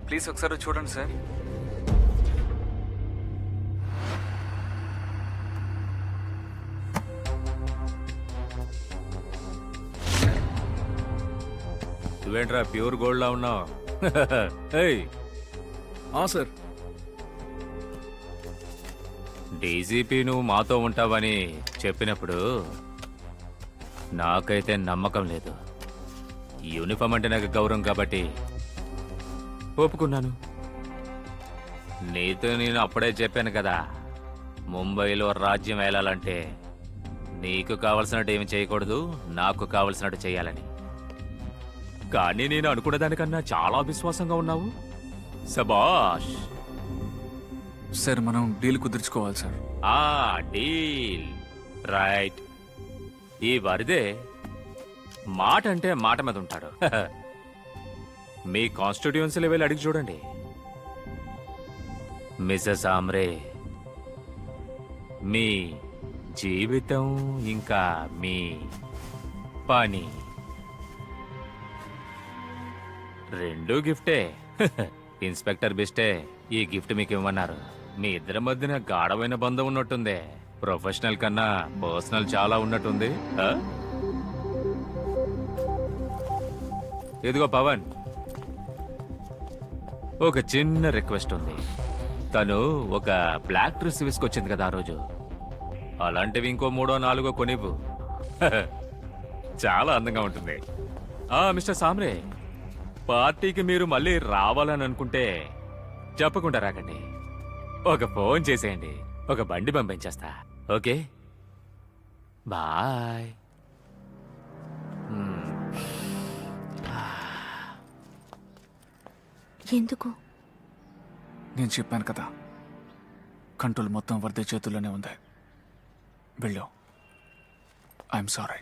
ప్లీజ్ ఒకసారి చూడండి సార్. నువ్వేంట్రా ప్యూర్ గోల్డ్ లా ఉన్నావు? సార్, డీజీపీ నువ్వు మాతో ఉంటావని చెప్పినప్పుడు నాకైతే నమ్మకం లేదు. యూనిఫామ్ అంటే నాకు గౌరవం కాబట్టి ఒప్పుకున్నాను. నీతో నేను అప్పుడే చెప్పాను కదా, ముంబైలో రాజ్యం వేలాలంటే నీకు కావలసినట్టు ఏమి చేయకూడదు, నాకు కావలసినట్టు చేయాలని. కానీ నేను అనుకున్న దానికన్నా చాలా విశ్వాసంగా ఉన్నావు. సబాష్ సార్. మనం డీల్ కుదుర్చుకోవాలి సార్. Deal right. ఈ వరిదే మాట అంటే మాట మీద ఉంటాడు. మీ కాన్స్టిట్యూయన్సీ లెవెల్ అడిగి చూడండి. మిసెస్ ఆమ్రే, మీ జీవితం ఇంకా మీ పని రెండూ గిఫ్టే. ఇన్స్పెక్టర్ బిస్టే ఈ గిఫ్ట్ మీకు ఇవ్వమన్నారు. మీ ఇద్దరి మధ్యన గాఢమైన బంధం ఉన్నట్టుంది. ప్రొఫెషనల్ కన్నా పర్సనల్ చాలా ఉన్నట్టుంది. ఇదిగో పవన్, ఒక చిన్న రిక్వెస్ట్ ఉంది. తను ఒక బ్లాక్ డ్రెస్ వేసుకొచ్చింది కదా ఆ రోజు, అలాంటివి ఇంకో 3 or 4 కొనివ్వు. చాలా అందంగా ఉంటుంది. మిస్టర్ సామ్రే, పార్టీకి మీరు మళ్ళీ రావాలని అనుకుంటే చెప్పకుండా రాకండి. ఒక ఫోన్ చేసేయండి, ఒక బండి పంపించేస్తా. Okay, bye. ఎందుకు? నేను చెప్పాను కదా, కంట్రోల్ మొత్తం వర్ధ చేతుల్లోనే ఉంది. వెళ్ళు. I'm sorry.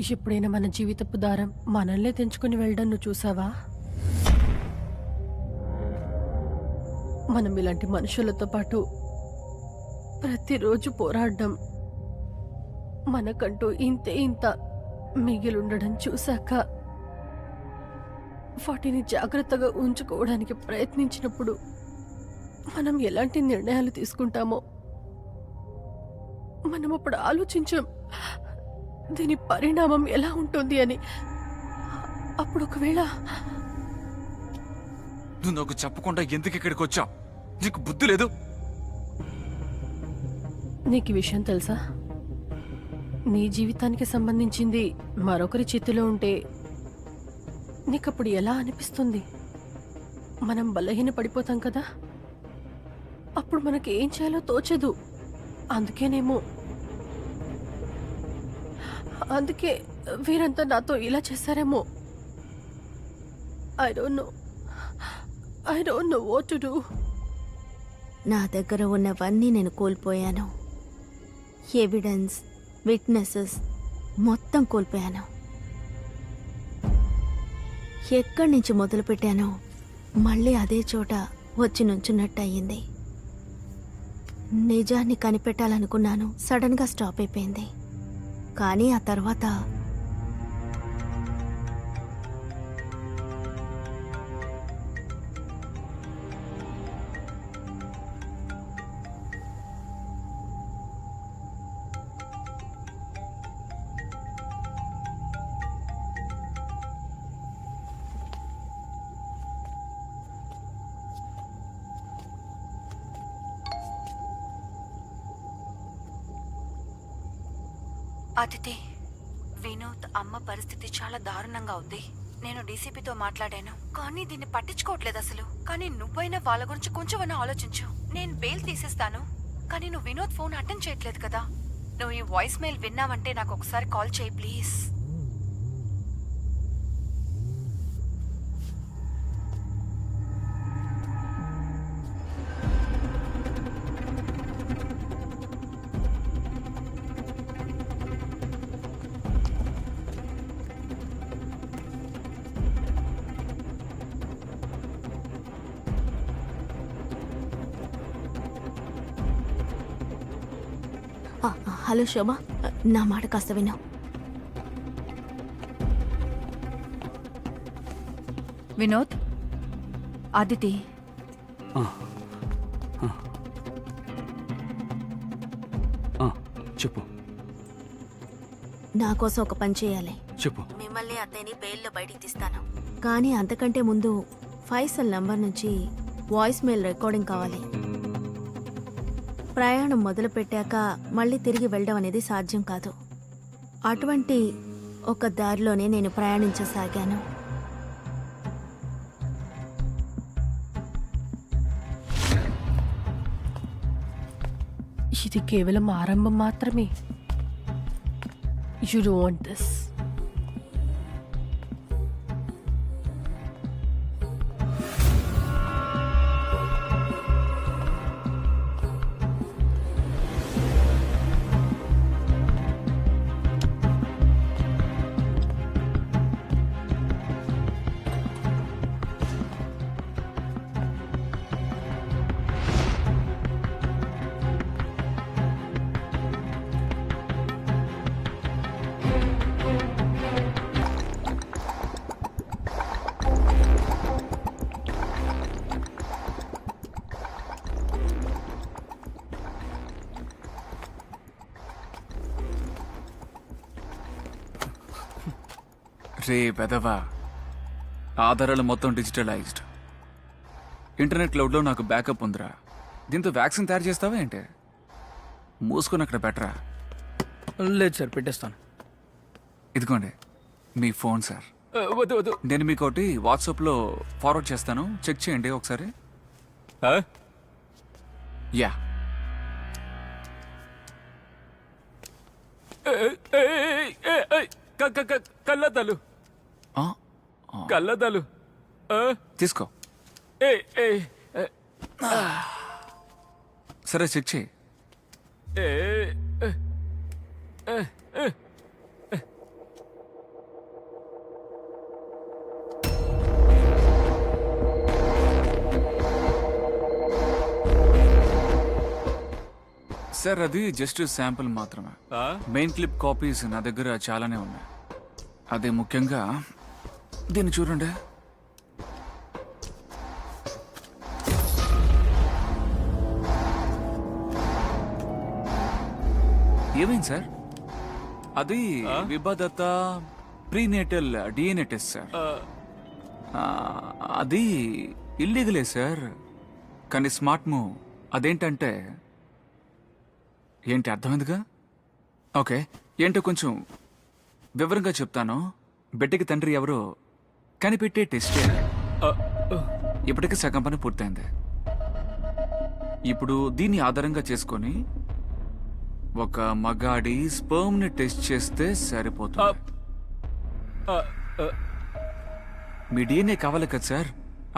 ఎప్పుడైనా మన జీవితపు దారం మనల్నే తెంచుకుని వెళ్ళడం నువ్వు చూసావా? మనం ఇలాంటి మనుషులతో పాటు ప్రతిరోజు పోరాడడం, మనకంటూ ఇంత మిగిలుండడం చూశాక వాటిని జాగ్రత్తగా ఉంచుకోవడానికి ప్రయత్నించినప్పుడు మనం ఎలాంటి నిర్ణయాలు తీసుకుంటామో మనం అప్పుడు ఆలోచించాం దీని పరిణామం ఎలా ఉంటుంది అని. అప్పుడు ఒకవేళ నువ్వు నాకు చెప్పకుండా ఎందుకు ఇక్కడికి వచ్చావు? నీకు బుద్ధి లేదు? నీకు ఈ విషయం తెలుసా? నీ జీవితానికి సంబంధించింది మరొకరి చేతిలో ఉంటే నీకప్పుడు ఎలా అనిపిస్తుంది? మనం బలహీన పడిపోతాం కదా, అప్పుడు మనకి ఏం చేయాలో తోచదు. అందుకే వీరంతా నాతో ఇలా చేశారేమో. I don't know what to do. నా దగ్గర ఉన్నవన్నీ నేను కోల్పోయాను. ఎవిడెన్స్, విట్నెసెస్ మొత్తం కోల్పోయాను. ఎక్కడి నుంచి మొదలుపెట్టానో మళ్ళీ అదే చోట వచ్చి నుంచున్నట్టు అయ్యింది. నిజాన్ని కనిపెట్టాలనుకున్నాను, సడన్గా స్టాప్ అయిపోయింది. కానీ ఆ తర్వాత అదితి, వినోద్ అమ్మ పరిస్థితి చాలా దారుణంగా ఉంది. నేను డీసీపీతో మాట్లాడాను, కానీ దీన్ని పట్టించుకోవట్లేదు అసలు. కానీ నువ్వైనా వాళ్ళ గురించి కొంచెమైనా ఆలోచించు. నేను బెయిల్ తీసేస్తాను, కానీ నువ్వు వినోద్ ఫోన్ అటెండ్ చేయట్లేదు కదా. నువ్వు ఈ వాయిస్ మెయిల్ విన్నావంటే నాకు ఒకసారి కాల్ చేయి ప్లీజ్. హలో శోభ, నా మాట కాస్త విను. వినోద్, అదితి, చెప్పు. నా కోసం ఒక పని చేయాలి. చెప్పు. మిమ్మల్ని అత్తయ్యని బెయిల్లో బయటికి తీస్తాను, కానీ అంతకంటే ముందు ఫైసల్ నంబర్ నుంచి వాయిస్ మెయిల్ రికార్డింగ్ కావాలి. ప్రయాణం మొదలు పెట్టాక మళ్ళీ తిరిగి వెళ్ళడం అనేది సాధ్యం కాదు. అటువంటి ఒక దారిలోనే నేను ప్రయాణించసాగాను. ఇది కేవలం ఆరంభం మాత్రమే. You don't want this. రే పెదవా, ఆధారాలు మొత్తం డిజిటలైజ్డ్. ఇంటర్నెట్ క్లౌడ్లో నాకు బ్యాకప్ ఉందిరా. దీంతో వ్యాక్సిన్ తయారు చేస్తావా ఏంటి? మూసుకొని అక్కడ బెటరా. లేదు సార్, పెట్టేస్తాను. ఇదిగోండి మీ ఫోన్ సార్. వద్దు వద్దు. నేను మీకు ఒకటి వాట్సాప్లో ఫార్వర్డ్ చేస్తాను, చెక్ చేయండి ఒకసారి. యా. కళ్ళద్దాలు, కళ్ళద్దాలు తీసుకో. సరే చెక్ చేయి. సార్ అది జస్ట్ శాంపుల్ మాత్రమే. మెయిన్ క్లిప్ కాపీస్ నా దగ్గర చాలానే ఉన్నాయి. అదే ముఖ్యంగా దీన్ని చూడండి. ఏమైంది సార్? అది విభాదత్త ప్రీనేటల్ డిఎన్ఏ టెస్ట్ సార్. అది ఇల్లీగలే సార్, కానీ స్మార్ట్ మూవ్. అదేంటంటే ఏంటి అర్థమైందిగా? ఓకే, ఏంటో కొంచెం వివరంగా చెప్తాను. బిడ్డకి తండ్రి ఎవరో కనిపెట్టే టెస్ట్. ఇప్పటికి సగం పని పూర్తయింది. ఇప్పుడు దీన్ని ఆధారంగా చేసుకొని ఒక మగాడి స్పర్మ్ ని టెస్ట్ చేస్తే సరిపోతుంది. మీ డిఎన్ఏ కావాలి కదా సార్?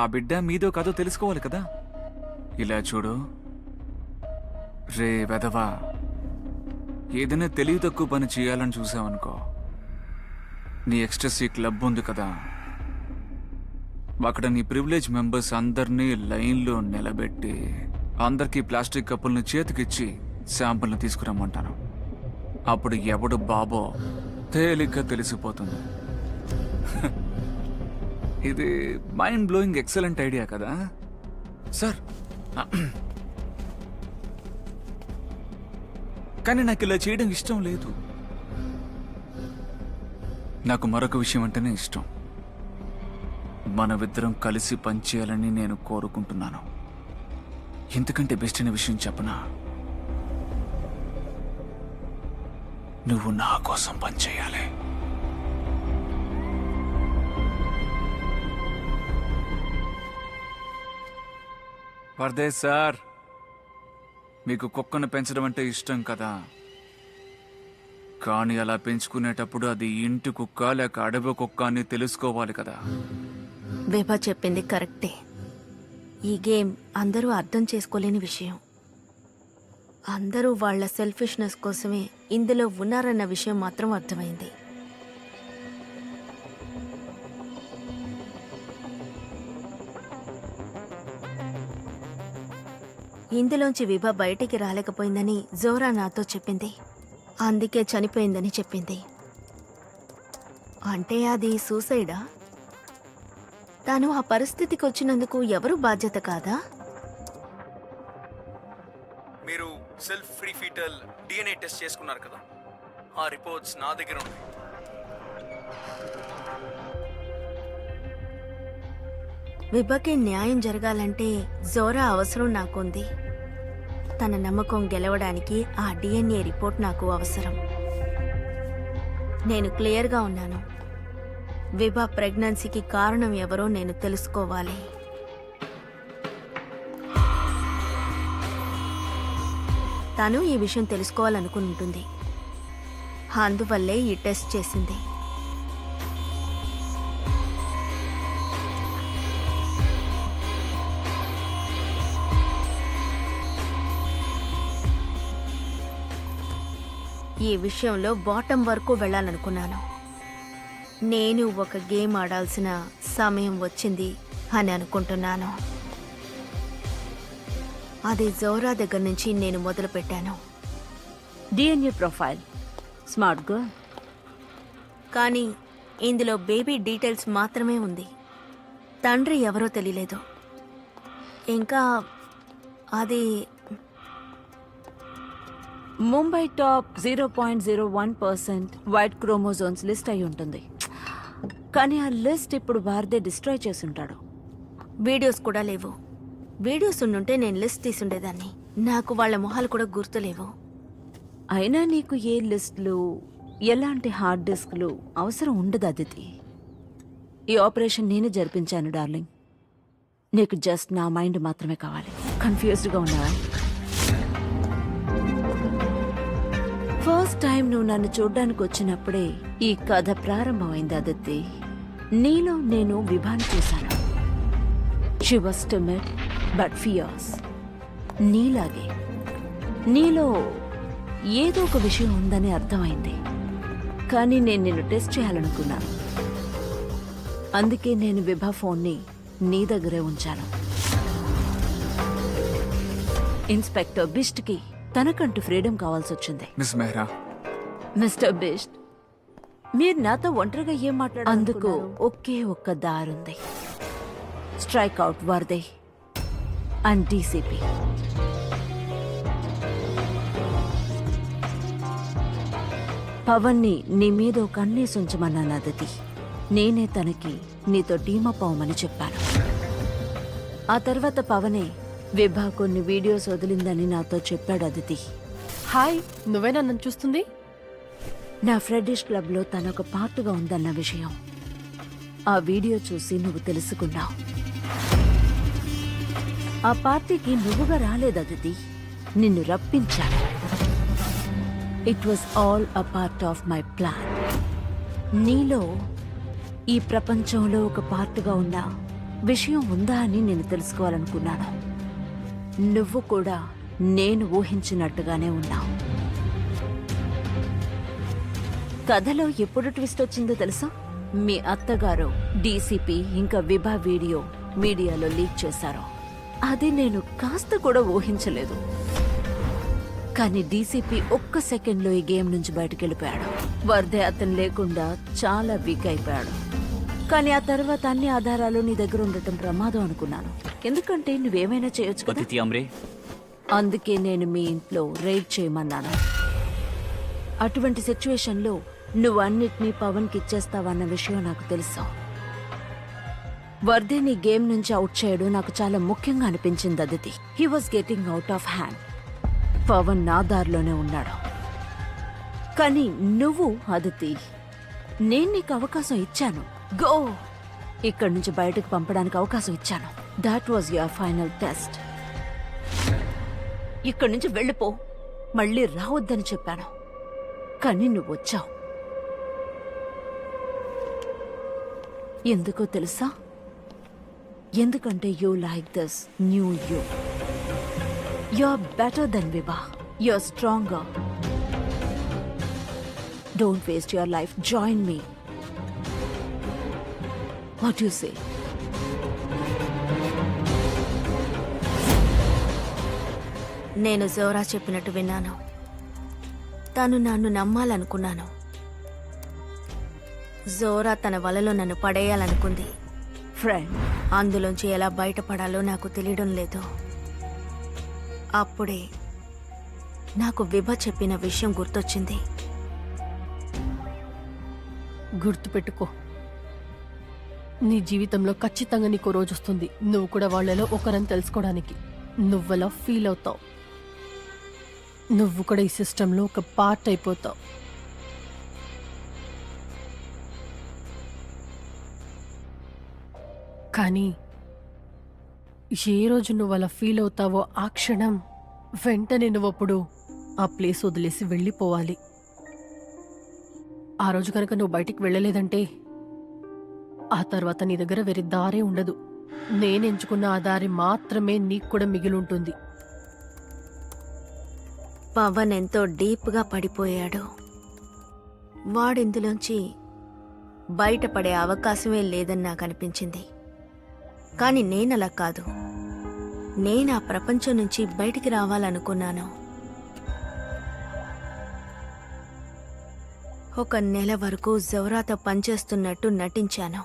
ఆ బిడ్డ మీదో కాదో తెలుసుకోవాలి కదా. ఇలా చూడు రే వెధవా, ఏదైనా తెలివి తక్కువ పని చేయాలని చూసావనుకో, నీ ఎక్స్ట్రసీ క్లబ్ ఉంది కదా, అక్కడ నీ ప్రివిలేజ్ మెంబర్స్ అందరినీ లైన్లో నిలబెట్టి అందరికీ ప్లాస్టిక్ కప్పుల్ని చేతికిచ్చి శాంపుల్ని తీసుకురమ్మంటాను. అప్పుడు ఎవడు బాబో తేలిగ్గా తెలిసిపోతుంది. ఇది మైండ్ బ్లోయింగ్ ఎక్సలెంట్ ఐడియా కదా సార్? కానీ నాకు ఇలా చేయడం ఇష్టం లేదు. నాకు మరొక విషయం అంటేనే ఇష్టం. మనమిద్దరం కలిసి పనిచేయాలని నేను కోరుకుంటున్నాను. ఎందుకంటే బెస్ట్ అయిన విషయం చెప్పనా? నువ్వు నా కోసం పనిచేయాలి. పర్దేశ్ సార్, మీకు కుక్కను పెంచడం అంటే ఇష్టం కదా, కానీ అలా పెంచుకునేటప్పుడు అది ఇంటి కుక్క లేక అడవి కుక్క అని తెలుసుకోవాలి కదా. విభా చెప్పింది కరెక్టే. ఈ గేమ్ అందరూ అర్థం చేసుకోలేని విషయం. అందరూ వాళ్ళ సెల్ఫిష్నెస్ కోసమే ఇందులో ఉన్నారన్న విషయం మాత్రం అర్థమైంది. ఇందులోంచి విభా బయటికి రాలేకపోయిందని జోరా నాతో చెప్పింది. అందుకే చనిపోయిందని చెప్పింది. అంటే అది సూసైడా? తాను ఆ పరిస్థితికి వచ్చినందుకు ఎవరు బాధ్యత కాదా? మీరు self free fetal DNA test చేసుకున్నారు కదా, ఆ రిపోర్ట్స్ నా దగ్గర ఉన్నాయి. విభకి న్యాయం జరగాలంటే జోరా అవసరం నాకుంది. తన నమ్మకం గెలవడానికి ఆ డిఎన్ఏ రిపోర్ట్ నాకు అవసరం. నేను క్లియర్గా ఉన్నాను. విభా ప్రెగ్నెన్సీకి కారణం ఎవరో నేను తెలుసుకోవాలి. తను ఈ విషయం తెలుసుకోవాలనుకుంటుంది. అందువల్లే ఈ టెస్ట్ చేసింది. ఈ విషయంలో బాటం వరకు వెళ్ళాలనుకున్నాను. నేను ఒక గేమ్ ఆడాల్సిన సమయం వచ్చింది అని అనుకుంటున్నాను. అది జోరా దగ్గర నుంచి నేను మొదలుపెట్టాను. DNA profile smart girl. కానీ ఇందులో బేబీ డీటెయిల్స్ మాత్రమే ఉంది. తండ్రి ఎవరో తెలియలేదు. ఇంకా అది ముంబై టాప్ 0.01% వైట్ క్రోమోజోన్స్ లిస్ట్ అయి ఉంటుంది. కానీ ఆ లిస్ట్ ఇప్పుడు భారతే డిస్ట్రాయ్ చేసి ఉంటాడు. వీడియోస్ కూడా లేవు. వీడియోస్ ఉండుంటే నేను లిస్ట్ తీసుండేదాన్ని. నాకు వాళ్ళ మొహాలు కూడా గుర్తులేవు. అయినా నీకు ఏ లిస్టులు, ఎలాంటి హార్డ్ డిస్క్లు అవసరం ఉండదు అదితి. ఈ ఆపరేషన్ నేనే జరిపించాను డార్లింగ్. నీకు జస్ట్ నా మైండ్ మాత్రమే కావాలి. కన్ఫ్యూజ్డ్గా ఉన్నావా? ఫస్ట్ టైం నువ్వు నన్ను చూడ్డానికి వచ్చినప్పుడే ఈ కథ ప్రారంభమైంది అదితి. నీలో నేను విభాని చూశాను. She was timid but fears. నీలాగే నీలో ఏదో ఒక విషయం ఉందని అర్థమైంది. కానీ నేను నిన్ను టెస్ట్ చేయాలనుకున్నాను. అందుకే నేను విభా ఫోన్ని నీ దగ్గరే ఉంచాను. ఇన్స్పెక్టర్ బిస్ట్కి తనకంటూ ఫ్రీడమ్ కావాల్సొచ్చింది. మిస్ మెహ్రా, మిస్టర్ బిస్ట్, మీరు నాతో ఒంటరిగా ఏం మాట్లాడారు? అందుకు ఒకే ఒక్క దారుంది. Strike out Varde and DCP. పవన్ని నీ మీద ఒక అన్నేసి ఉంచమన్నాను అదితి. నేనే తనకి నీతో టీమప్ అవ్వమని చెప్పాను. ఆ తర్వాత పవనే విభా కొన్ని వీడియోస్ వదిలిందని నాతో చెప్పాడు అదితి. హాయ్, నువ్వేనా నన్ను చూస్తుంది? నా ఫ్రెడిష్ క్లబ్లో తనొక పార్ట్గా ఉందన్న విషయం ఆ వీడియో చూసి నువ్వు తెలుసుకున్నావు. ఆ పార్టీకి నువ్వుగా రాలేదు అదితి, నిన్ను రప్పించాను. It was all a part of my plan. నీలో ఈ ప్రపంచంలో ఒక పార్ట్గా ఉన్న విషయం ఉందా అని నేను తెలుసుకోవాలనుకున్నాను. నువ్వు కూడా నేను ఊహించినట్టుగానే ఉన్నావు. కథలో ఎప్పుడు ట్విస్ట్ వచ్చిందో తెలుసా? మీ అత్తగారు డీసీపీ ఇంకా విభా వీడియో మీడియాలో లీక్ చేశారు. అది నేను కాస్త కూడా ఊహించలేదు. కానీ డీసీపీ ఒక్క సెకండ్లో ఈ గేమ్ నుంచి బయటకు వెళ్ళిపోయాడు. వర్దే అతను లేకుండా చాలా వీక్ అయిపోయాడు. కానీ ఆ తర్వాత అన్ని ఆధారాలు నీ దగ్గర ఉండటం ప్రమాదం అనుకున్నాను. ఎందుకంటే నువ్వేమైనా చేయొచ్చు కదా. అతిథి అమ్రే, అందుకే నేను మీ ఇంట్లో రైడ్ చేయమన్నాను. అటువంటి సిచ్యువేషన్లో నువ్వు అన్నిటినీ పవన్కి ఇచ్చేస్తావన్న విషయం నాకు తెలుసు. వర్దే నీ గేమ్ నుంచి అవుట్ చేయడం నాకు చాలా ముఖ్యంగా అనిపించింది Aditi. He was getting out of hand. Pawan నా దారిలోనే ఉన్నాడు. కానీ నువ్వు అదితి, నేను నీకు అవకాశం ఇచ్చాను. గో, ఇక్కడి నుంచి బయటకు పంపడానికి అవకాశం ఇచ్చాను. That was your final test. ఇక్కడి నుంచి వెళ్ళిపో, మళ్ళీ రావద్దని చెప్పాను. కానీ నువ్వు వచ్చావు. ఎందుకో తెలుసా? ఎందుకంటే you like this new you. You're better than Vibha. You're stronger. Don't waste your life. Join me. What do you say? నేను జోరా చెప్పినట్టు విన్నాను. తను నన్ను నమ్మాలనుకున్నాను. జోరా తన వలలో నన్ను పడేయాలనుకుంది. ఫ్రెండ్, అందులోంచి ఎలా బయటపడాలో నాకు తెలియడం లేదు. అప్పుడే నాకు విభ చెప్పిన విషయం గుర్తొచ్చింది. గుర్తుపెట్టుకో, నీ జీవితంలో ఖచ్చితంగా నీకు రోజు వస్తుంది. నువ్వు కూడా వాళ్ళలో ఒకరని తెలుసుకోవడానికి. నువ్వలా ఫీల్ అవుతావు. నువ్వు కూడా ఈ సిస్టంలో ఒక పార్ట్ అయిపోతావు. కానీ ఏ రోజు నువ్వు అలా ఫీల్ అవుతావో ఆ క్షణం వెంటనే నువ్వప్పుడు ఆ ప్లేస్ వదిలేసి వెళ్ళిపోవాలి. ఆ రోజు కనుక నువ్వు బయటికి వెళ్ళలేదంటే ఆ తర్వాత నీ దగ్గర వేరే దారే ఉండదు. నేనెంచుకున్న ఆ దారి మాత్రమే నీకు కూడా మిగిలుంటుంది. పవన్ ఎంతో డీప్గా పడిపోయాడు. వాడిందులోంచి బయటపడే అవకాశమే లేదని నాకు అనిపించింది. కానీ నేనలా కాదు. నేను ఆ ప్రపంచం నుంచి బయటికి రావాలనుకున్నాను. ఒక నెల వరకు జౌరాతో పనిచేస్తున్నట్టు నటించాను.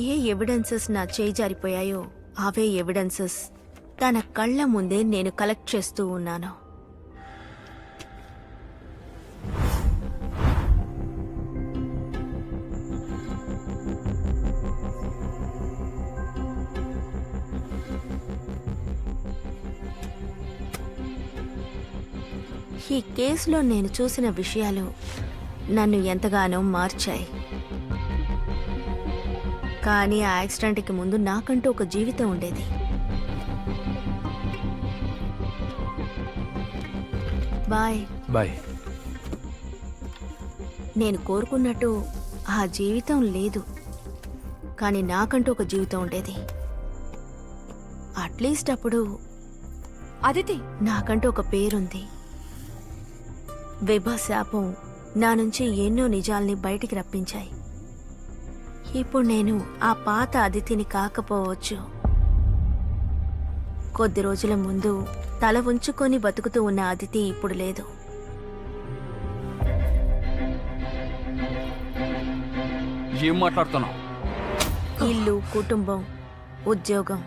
ఏ ఎవిడెన్సెస్ నా చేయి జారిపోయాయో అవే ఎవిడెన్సెస్ తన కళ్ళ ముందే నేను కలెక్ట్ చేస్తూ ఉన్నాను. ఈ కేసులో నేను చూసిన విషయాలు నన్ను ఎంతగానో మార్చాయి. కానీ ఆ యాక్సిడెంట్కి ముందు నాకంటూ ఒక జీవితం ఉండేది. Bye bye. నేను కోరుకున్నట్టు ఆ జీవితం లేదు. కానీ నాకంటూ ఒక జీవితం ఉండేది. అట్లీస్ట్ అప్పుడు అదితి, నాకంటూ ఒక పేరుంది. విభా శాపం నా నుంచి ఎన్నో నిజాల్ని బయటికి రప్పించాయి. ఇప్పుడు నేను ఆ పాత అదితిని కాకపోవచ్చు. కొద్ది రోజుల ముందు తల ఉంచుకొని బతుకుతూ ఉన్న అదితి ఇప్పుడు లేదు. ఏం మాట్లాడుతున్నావు? ఇల్లు, కుటుంబం, ఉద్యోగం,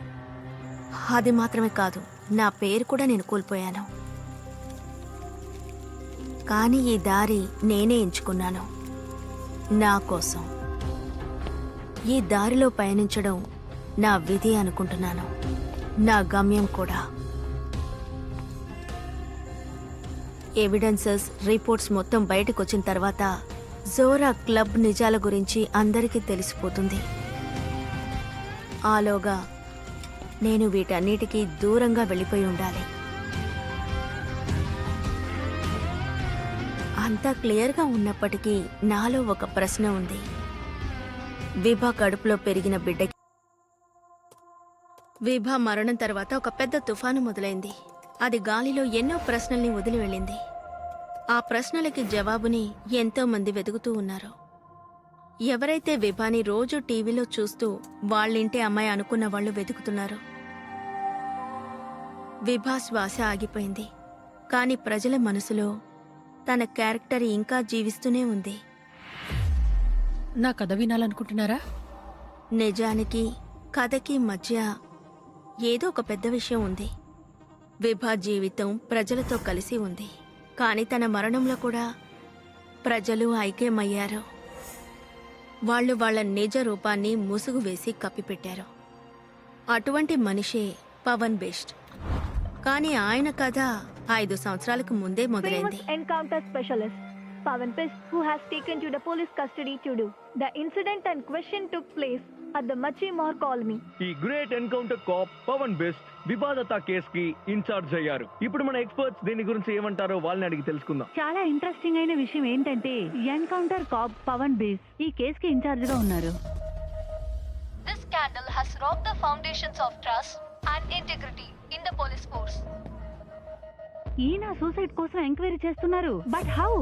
అది మాత్రమే కాదు, నా పేరు కూడా నేను కోల్పోయాను. కానీ ఈ దారి నేనే ఎంచుకున్నాను, నా కోసం. ఈ దారిలో పయనించడం నా విధి అనుకుంటున్నాను, నా గమ్యం కూడా. ఎవిడెన్సెస్, రిపోర్ట్స్ మొత్తం బయటకు వచ్చిన తర్వాత జోరా క్లబ్ నిజాల గురించి అందరికీ తెలిసిపోతుంది. ఆలోగా నేను వీటన్నిటికీ దూరంగా వెళ్ళిపోయి ఉండాలి. అంతా క్లియర్గా ఉన్నప్పటికీ నాలో ఒక ప్రశ్న ఉంది. విభా కడుపులో పెరిగిన బిడ్డకి విభా మరణం తర్వాత ఒక పెద్ద తుఫాను మొదలైంది. అది గాలిలో ఎన్నో ప్రశ్నల్ని వదిలి వెళ్ళింది. ఆ ప్రశ్నలకి జవాబుని ఎంతో మంది వెతుకుతూ ఉన్నారు. ఎవరైతే విభాని రోజు టీవీలో చూస్తూ వాళ్ళింటి అమ్మాయి అనుకున్న వాళ్ళు వెతుకుతున్నారు. విభా శ్వాస ఆగిపోయింది, కాని ప్రజల మనసులో తన క్యారెక్టర్ ఇంకా జీవిస్తూనే ఉంది. నా కథ వినాలనుకుంటున్నారా? నిజానికి కథకి మధ్య ఏదో ఒక పెద్ద విషయం ఉంది. విభా జీవితం ప్రజలతో కలిసి ఉంది, కాని తన మరణంలో కూడా ప్రజలు ఐక్యమయ్యారు. వాళ్ళు వాళ్ళ నిజ రూపాన్ని ముసుగు వేసి కప్పిపెట్టారు. అటువంటి మనిషే పవన్ బెస్ట్. కానీ ఆయన కథ 5 సంవత్సరాలకు ముందే మొదలైంది. Encounter specialist Pavan Best, who has taken to the police custody to do. The incident and question took place at the Machimar colony. ఈ great encounter cop Pavan best వివాదత కేస్ కి ఇన్ఛార్జ్ అయ్యారు. ఇప్పుడు మన ఎక్స్పర్ట్స్ దీని గురించి ఏమంటారో వాళ్ళని అడిగి తెలుసుకుందాం. చాలా ఇంట్రెస్టింగ్ అయిన విషయం ఏంటంటే ఎన్కౌంటర్ కాప్ పవన్ బేస్ ఈ కేసుకి ఇన్ఛార్జ్ గా ఉన్నారు. This scandal has robbed the foundations of trust and integrity in the police force. ఈయన సూసైడ్ కోసం ఎంక్వైరీ చేస్తున్నారు, బట్ హౌ?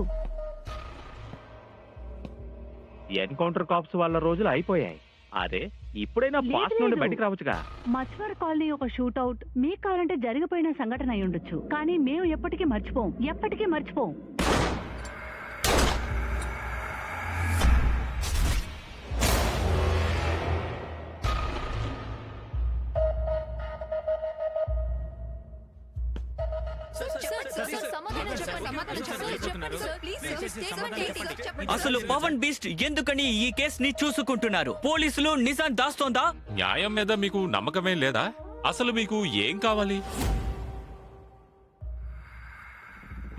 ఎన్కౌంటర్ కాప్స్ వాళ్ళ రోజులు అయిపోయాయి. అదే ఇప్పుడైనా పాస్ నుండి బయటకు రావచ్చుగా. మచ్వర్ కాలనీ ఒక షూట్అవుట్ మీకు కావాలంటే జరిగిపోయిన సంఘటన అయి ఉండొచ్చు, కానీ మేము ఎప్పటికీ మర్చిపోం. అసలు పవన్ బీస్ట్ ఎందుకని ఈ కేసుని చూసుకుంటున్నారు? పోలీసులు నిజాం దాస్తోందా? న్యాయం మీద మీకు నమ్మకమే లేదా? అసలు మీకు ఏం కావాలి?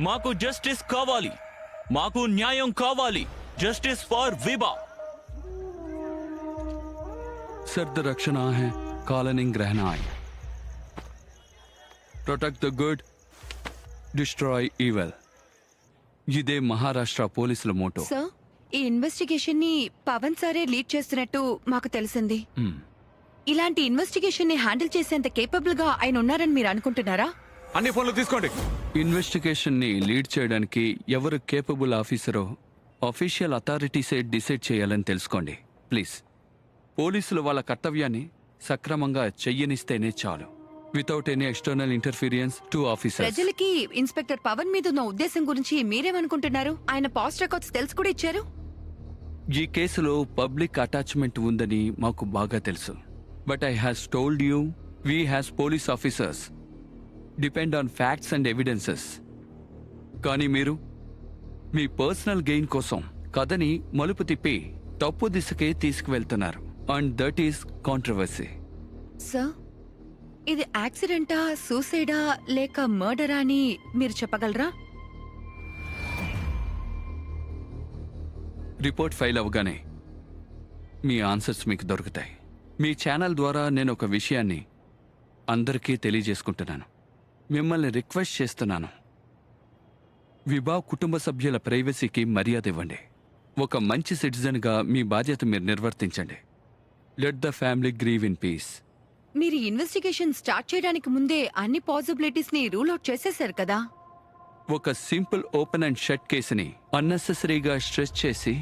మాకు జస్టిస్ కావాలి, మాకు న్యాయం కావాలి. Justice for Vibha. सर्द रक्षणा है कॉलनिंग रहना है. Protect the good, destroy evil. ఇదే మహారాష్ట్ర పోలీసుల మోటో. సార్, ఈ ఇన్వెస్టిగేషన్ ని పవన్ సారే లీడ్ చేస్తున్నట్టు మాకు తెలిసింది. ఇలాంటి ఇన్వెస్టిగేషన్ ని హ్యాండిల్ చేసేంత కేపబుల్ గా ఆయన ఉన్నారని మీరు అనుకుంటున్నారా? అన్ని ఫోన్లు తీసుకోండి. ఇన్వెస్టిగేషన్ ని లీడ్ చేయడానికి ఎవరు కేపబుల్ ఆఫీసరో అఫీషియల్ అథారిటీసే డిసైడ్ చేయాలని తెలుసుకోండి ప్లీజ్. పోలీసులు వాళ్ళ కర్తవ్యాన్ని సక్రమంగా చెయ్యనిస్తేనే చాలు, without any external interference to officers. ప్రజలకి ఇన్స్పెక్టర్ పవన్ మీద ఉన్న ఉద్దేశం గురించి మీరేమనుకుంటున్నారు? ఆయన పాస్ట్ రికార్డ్స్ తెలుసు కూడా ఇచ్చారు. ఈ కేసులో పబ్లిక్ అటాచ్మెంట్ ఉందని మాకు బాగా తెలుసు. But I has told you, we has police officers depend on facts and evidences. కానీ మీరు మీ పర్సనల్ గెయిన్ కోసం కథని మలుపు తిప్పి తప్పు దిశకే తీసుకువెళ్తున్నారు. And that is controversy. Sir, ఇది యాక్సిడెంటా, సూసైడా లేక మర్డరా అని మీరు చెప్పగలరా? రిపోర్ట్ ఫైల్ అవగానే మీ ఆన్సర్స్ మీకు దొరుకుతాయి. మీ ఛానల్ ద్వారా నేను ఒక విషయాన్ని అందరికీ తెలియజేసుకుంటున్నాను. మిమ్మల్ని రిక్వెస్ట్ చేస్తున్నాను, విభా కుటుంబ సభ్యుల ప్రైవసీకి మర్యాద ఇవ్వండి. ఒక మంచి సిటిజన్గా మీ బాధ్యత మీరు నిర్వర్తించండి. Let the family grieve in peace. మీరు ఇన్వెస్టిగేషన్ స్టార్ట్ చేయడానికి ముందే అన్ని పాసిబిలిటీస్ ని రూల్ అవుట్ చేసేశారు కదా. ఒక సింపుల్ ఓపెన్ అండ్ షట్ కేసుని అన్నెసెసరీగా స్ట్రెస్ చేసి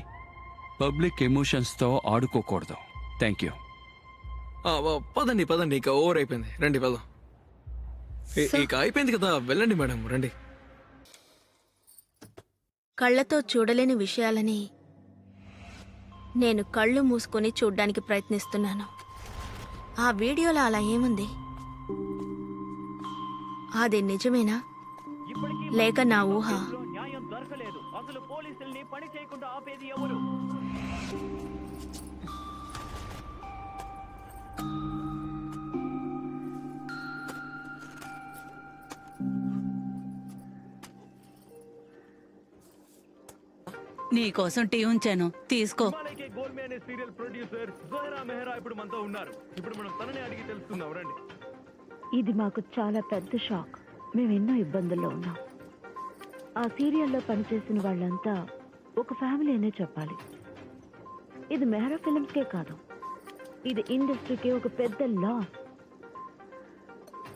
పబ్లిక్ ఎమోషన్స్తో ఆడుకోకూడదు. Thank you. పదండి ఇక ఓవర్ అయిపోయింది. రండి పదం. ఇక అయిపోయింది కదా, వెళ్ళండి మేడం, రండి. కళ్ళతో చూడలేని విషయాలని నేను కళ్ళు మూసుకొని చూడ్డానికి ప్రయత్నిస్తున్నాను. ఆ వీడియోలో అలా ఏముంది? అది నిజమేనా ఇప్పటికీ లేక నా ఊహ? కేసులో న్యాయం దొరకలేదు. అసలు పోలీసుల్ని పని చేయకుండా ఆపేది ఎవరు? నీకోసం టీ ఉంచాను, తీసుకో. హిమాలయకే గోల్మే అనే సీరియల్ ప్రొడ్యూసర్ జోహరా మెహ్రా ఇప్పుడు మనతో ఉన్నారు. ఇప్పుడు మనం తనని అడిగి తెలుసుకుందాం, రండి. ఇది మాకు చాలా పెద్ద షాక్. మేము ఎన్నో ఇబ్బందుల్లో ఉన్నాం. ఆ సీరియల్లో పనిచేసిన వాళ్ళంతా ఒక ఫ్యామిలీ అనే చెప్పాలి. ఇది మెహ్రా ఫిల్మ్స్కే కాదు, ఇది ఇండస్ట్రీకే ఒక పెద్ద లాస్.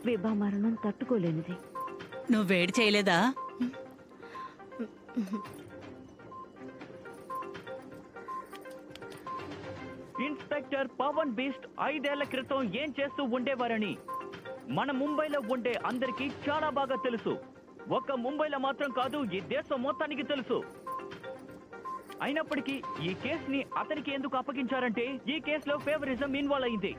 విభా మరణం తట్టుకోలేనిది. నువ్వు వేడి చేయలేదా? ఇన్స్పెక్టర్ పవన్ బీస్ట్ 5 ఏళ్ల క్రితం ఏం చేస్తూ ఉండేవారని మన ముంబైలో ఉండే అందరికీ చాలా బాగా తెలుసు. ఒక్క ముంబైలో మాత్రం కాదు, ఈ దేశం మొత్తానికి తెలుసు. అయినప్పటికీ ఈ కేసుని అతనికి ఎందుకు అప్పగించారంటే ఈ కేసులో ఫేవరిజం ఇన్వాల్వ్ అయింది.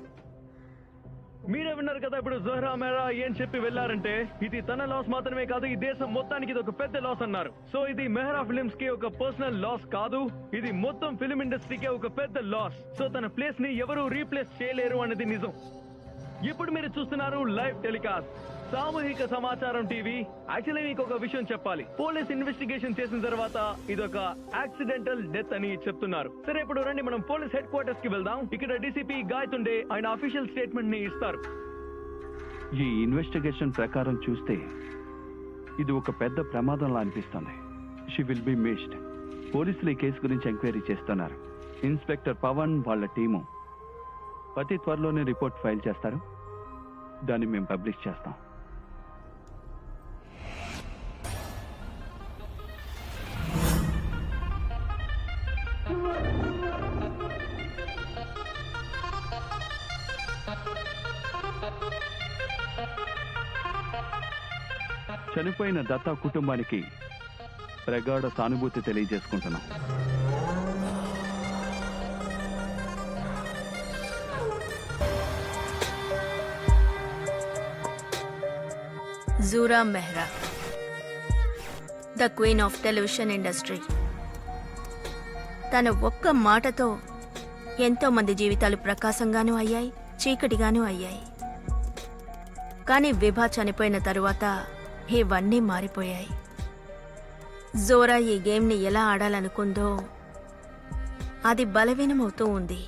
మీరే విన్నారు కదా ఇప్పుడు జోహరా మెహ్రా ఏం చెప్పి వెళ్ళారంటే ఇది తన లాస్ మాత్రమే కాదు, ఈ దేశం మొత్తానికి ఇది ఒక పెద్ద లాస్ అన్నారు. సో ఇది మెహ్రా ఫిల్మ్స్ కి ఒక పర్సనల్ లాస్ కాదు, ఇది మొత్తం ఫిల్మ్ ఇండస్ట్రీకి ఒక పెద్ద లాస్. సో తన ప్లేస్ ని ఎవరు రీప్లేస్ చేయలేరు అన్నది నిజం. ఇప్పుడు మీరు చూస్తున్నారు లైవ్ టెలికాస్ట్ సామూహిక సమాచారం టీవీ. యాక్చువల్లీ మీకు ఒక విషయం చెప్పాలి. పోలీస్ ఇన్వెస్టిగేషన్ చేసిన తర్వాత ఇదొక యాక్సిడెంటల్ డెత్ అని చెప్తున్నారు. సరే, ఇప్పుడు రండి మనం పోలీస్ హెడ్ క్వార్టర్స్ కి వెళ్దాం. ఇక్కడ డీసీపీ గాయతుండే ఆయన అఫీషియల్ స్టేట్మెంట్ ని ఇస్తారు. ఈ ఇన్వెస్టిగేషన్ ప్రకారం చూస్తే ఇది ఒక పెద్ద ప్రమాదంలా అనిపిస్తుంది. She will be missed. పోలీసులు ఈ కేసు గురించి ఎంక్వైరీ చేస్తున్నారు. ఇన్స్పెక్టర్ పవన్ వాళ్ళ టీము అతి త్వరలోనే రిపోర్ట్ ఫైల్ చేస్తారు. దాన్ని మేము పబ్లిష్ చేస్తాం. చనిపోయిన దత్తా కుటుంబానికి ప్రగాఢ సానుభూతి తెలియజేసుకుంటున్నాం. Zoora Mehra, the queen of television industry. తన ఒక్క మాటతో ఎంతో మంది జీవితాలు ప్రకాశంగానూ అయ్యాయి, చీకటిగానూ అయ్యాయి. కానీ విభా చనిపోయిన తరువాత ఇవన్నీ మారిపోయాయి. జోరా ఈ గేమ్ని ఎలా ఆడాలనుకుందో అది బలహీనమవుతూ ఉంది.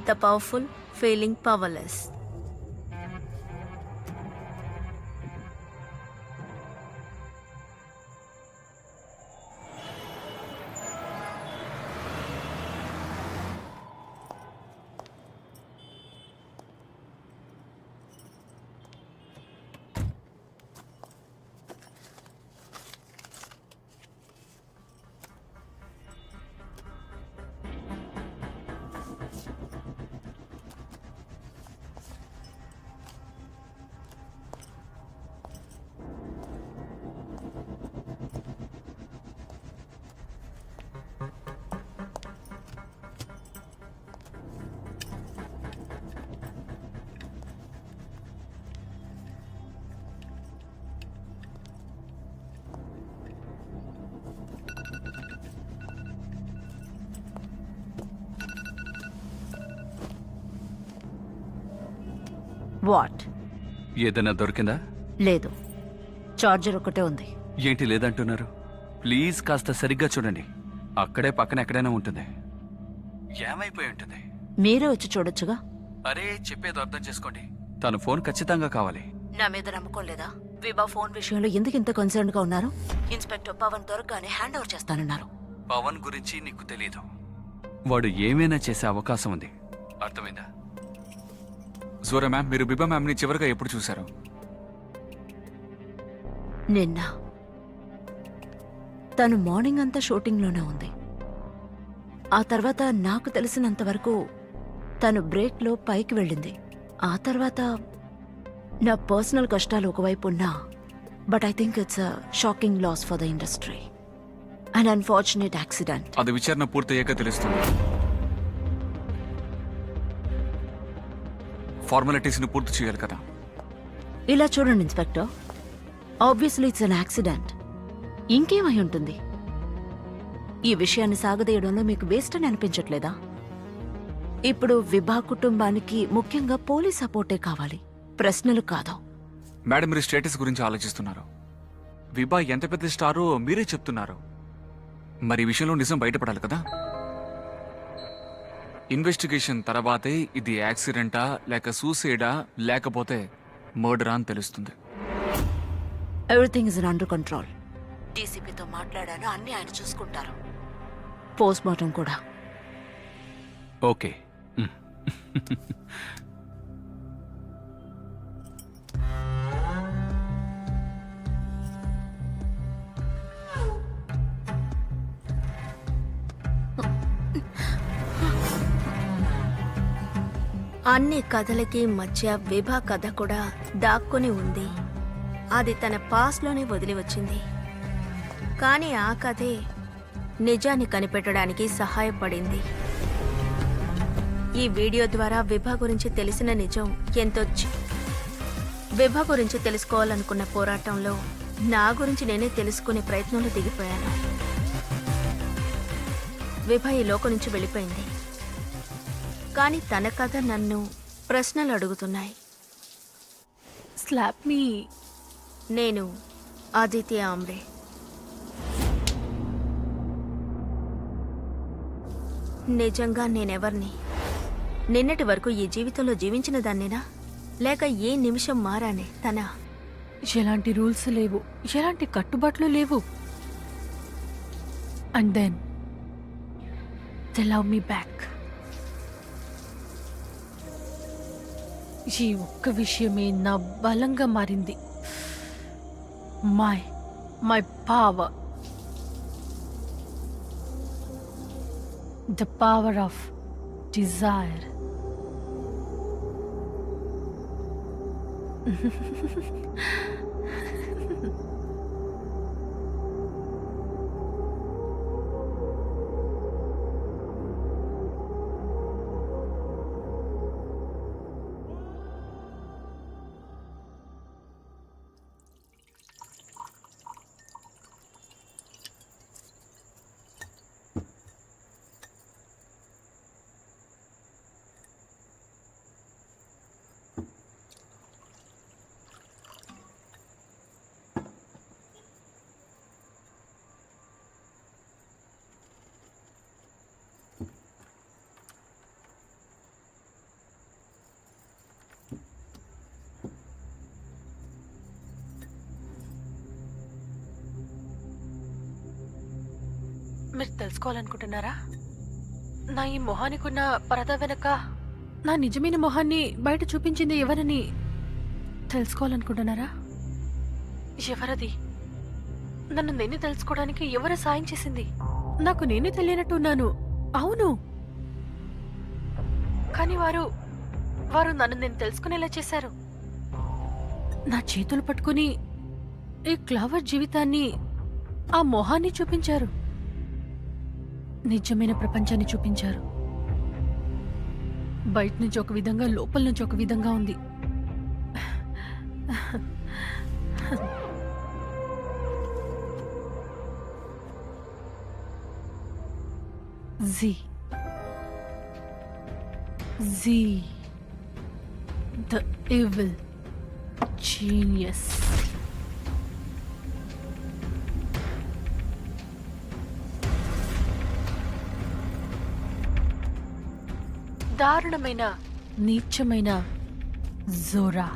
The powerful feeling powerless. What? ఏదైనా దొరికిందా? లేదు, చార్జర్ ఒకటే ఉంది. ఏంటి లేదంటున్నారు? ప్లీజ్ కాస్త సరిగ్గా చూడండి. అక్కడే పక్కన ఎక్కడైనా ఉంటుంది. ఏమైపోయి ఉంటుంది? మీరే వచ్చి చూడొచ్చుగా. అరే, చెప్పేది అర్థం చేసుకోండి. తన ఫోన్ ఖచ్చితంగా కావాలి. నా మీద నమ్మకం లేదా? విభా ఫోన్ విషయంలో ఎందుకు ఇంత కన్సర్న్ గా ఉన్నారు? ఇన్స్పెక్టర్ పవన్ దొరకగానే హ్యాండ్ ఓవర్ చేస్తానన్నారు. పవన్ గురించి నీకు తెలీదు. వాడు ఏమైనా చేసే అవకాశం ఉంది, అర్థమైందా? జోరా మ్యామ్, మీరు బిబా మ్యామ్ని చివరిగా ఎప్పుడు చూశారు? నిన్న. తను మార్నింగ్ అంతా షూటింగ్లోనే ఉంది. ఆ తర్వాత నాకు తెలిసినంత వరకు తను బ్రేక్లో పైకి వెళ్ళింది. ఆ తర్వాత నా పర్సనల్ కష్టాలు ఒకవైపు ఉన్నా, but I think it's a shocking loss for the industry. An unfortunate accident. అది విచారణ పూర్తయ్యాక తెలుస్తుంది. ఫార్మాలిటీస్ని పూర్తి చేయాలి కదా. ఇలా చూడండి inspector, obviously it's an accident. ఇంకేమై ఉంటుంది? ఈ విషయాన్ని సాగదీయడంలో మీకు వేస్ట్ అని అనిపించట్లేదా? ఇప్పుడు విభా కుటుంబానికి ముఖ్యంగా పోలీస్ సపోర్టే కావాలి, ప్రశ్నలు కాదు. మేడం, మీరు స్టేటస్ గురించి ఆలోచిస్తున్నారు. విభా ఎంత పెద్ద స్టారో మీరే చెప్తున్నారు. మరి ఈ విషయంలో నిజం బయటపడాలి కదా. ఇన్వెస్టిగేషన్ తర్వాతే ఇది యాక్సిడెంటా లేక సూసైడా లేకపోతే మర్డరా అని తెలుస్తుంది. Everything is under control. డీసీపీతో మాట్లాడాను, అన్ని ఆయన చూసుకుంటారు. పోస్ట్ మార్టం కూడా. ఓకే. అన్ని కథలకి మధ్య విభా కథ కూడా దాక్కుని ఉంది. అది తన పాస్లోనే వదిలి వచ్చింది. కానీ ఆ కథే నిజాన్ని కనిపెట్టడానికి సహాయపడింది. ఈ వీడియో ద్వారా విభా గురించి తెలిసిన నిజం ఎంతో విభా గురించి తెలుసుకోవాలనుకున్న పోరాటంలో నా గురించి నేనే తెలుసుకునే ప్రయత్నంలో దిగిపోయాను. విభా ఈ లోకం నుంచి వెళ్ళిపోయింది. కానీ తన కథ నన్ను ప్రశ్నలు అడుగుతున్నాయి. స్లాప్ మీ. నేను ఆదిత్య ఆమ్రే. నిజంగా నేనెవర్ని? నిన్నటి వరకు ఈ జీవితంలో జీవించిన దాన్నేనా, లేక ఏ నిమిషం మారానే తనా? ఎలాంటి రూల్స్ లేవు, ఎలాంటి కట్టుబాట్లు లేవు. And then they love me back. ఈ ఒక్క విషయమే నా బలంగా మారింది. My power. The power of desire. మీరు తెలుసుకోవాలనుకుంటున్నారా? నా ఈ మొహానికి ఉన్న పరద వెనక నా నిజమైన మొహాన్ని బయట చూపించింది ఎవరని తెలుసుకోవాలనుకుంటున్నారా? ఎవరది? నన్ను నేనే తెలుసుకోవడానికి ఎవరు సాయం చేసింది? నాకు నేనే తెలియనట్టు ఉన్నాను. అవును, కానీ వారు నన్ను నేను తెలుసుకునేలా చేశారు. నా చేతులు పట్టుకుని ఈ క్లవర్ జీవితాన్ని, ఆ మొహాన్ని చూపించారు. నిజమైన ప్రపంచాన్ని చూపించారు. బయట నుంచి ఒక విధంగా, లోపల నుంచి ఒక విధంగా ఉంది. Z, the evil genius. దారుణమైన, నీచమైన Zora.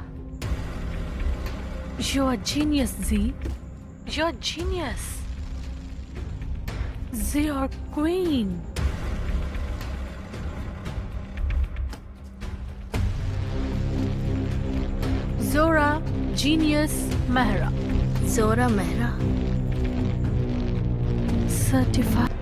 You're a genius, Z. You're a genius. You're queen. Zora Genius Mehra. Zora Mehra. Certified.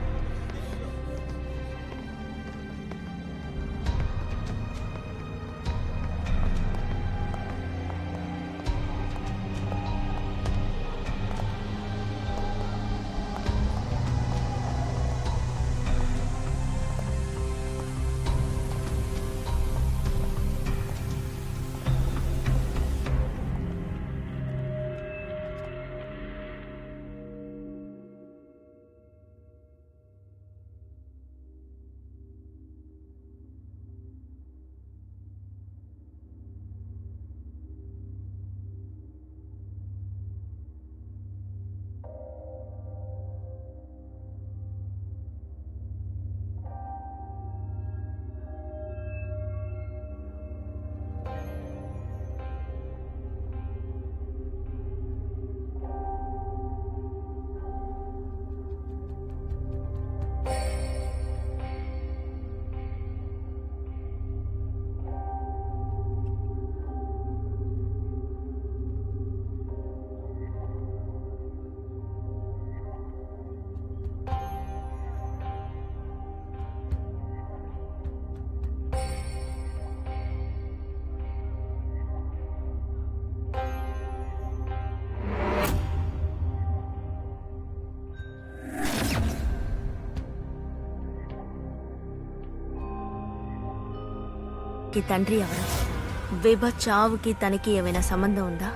విభకి తండ్రి ఎవరు? విభ చావుకి తనకి ఏమైనా సంబంధం ఉందా?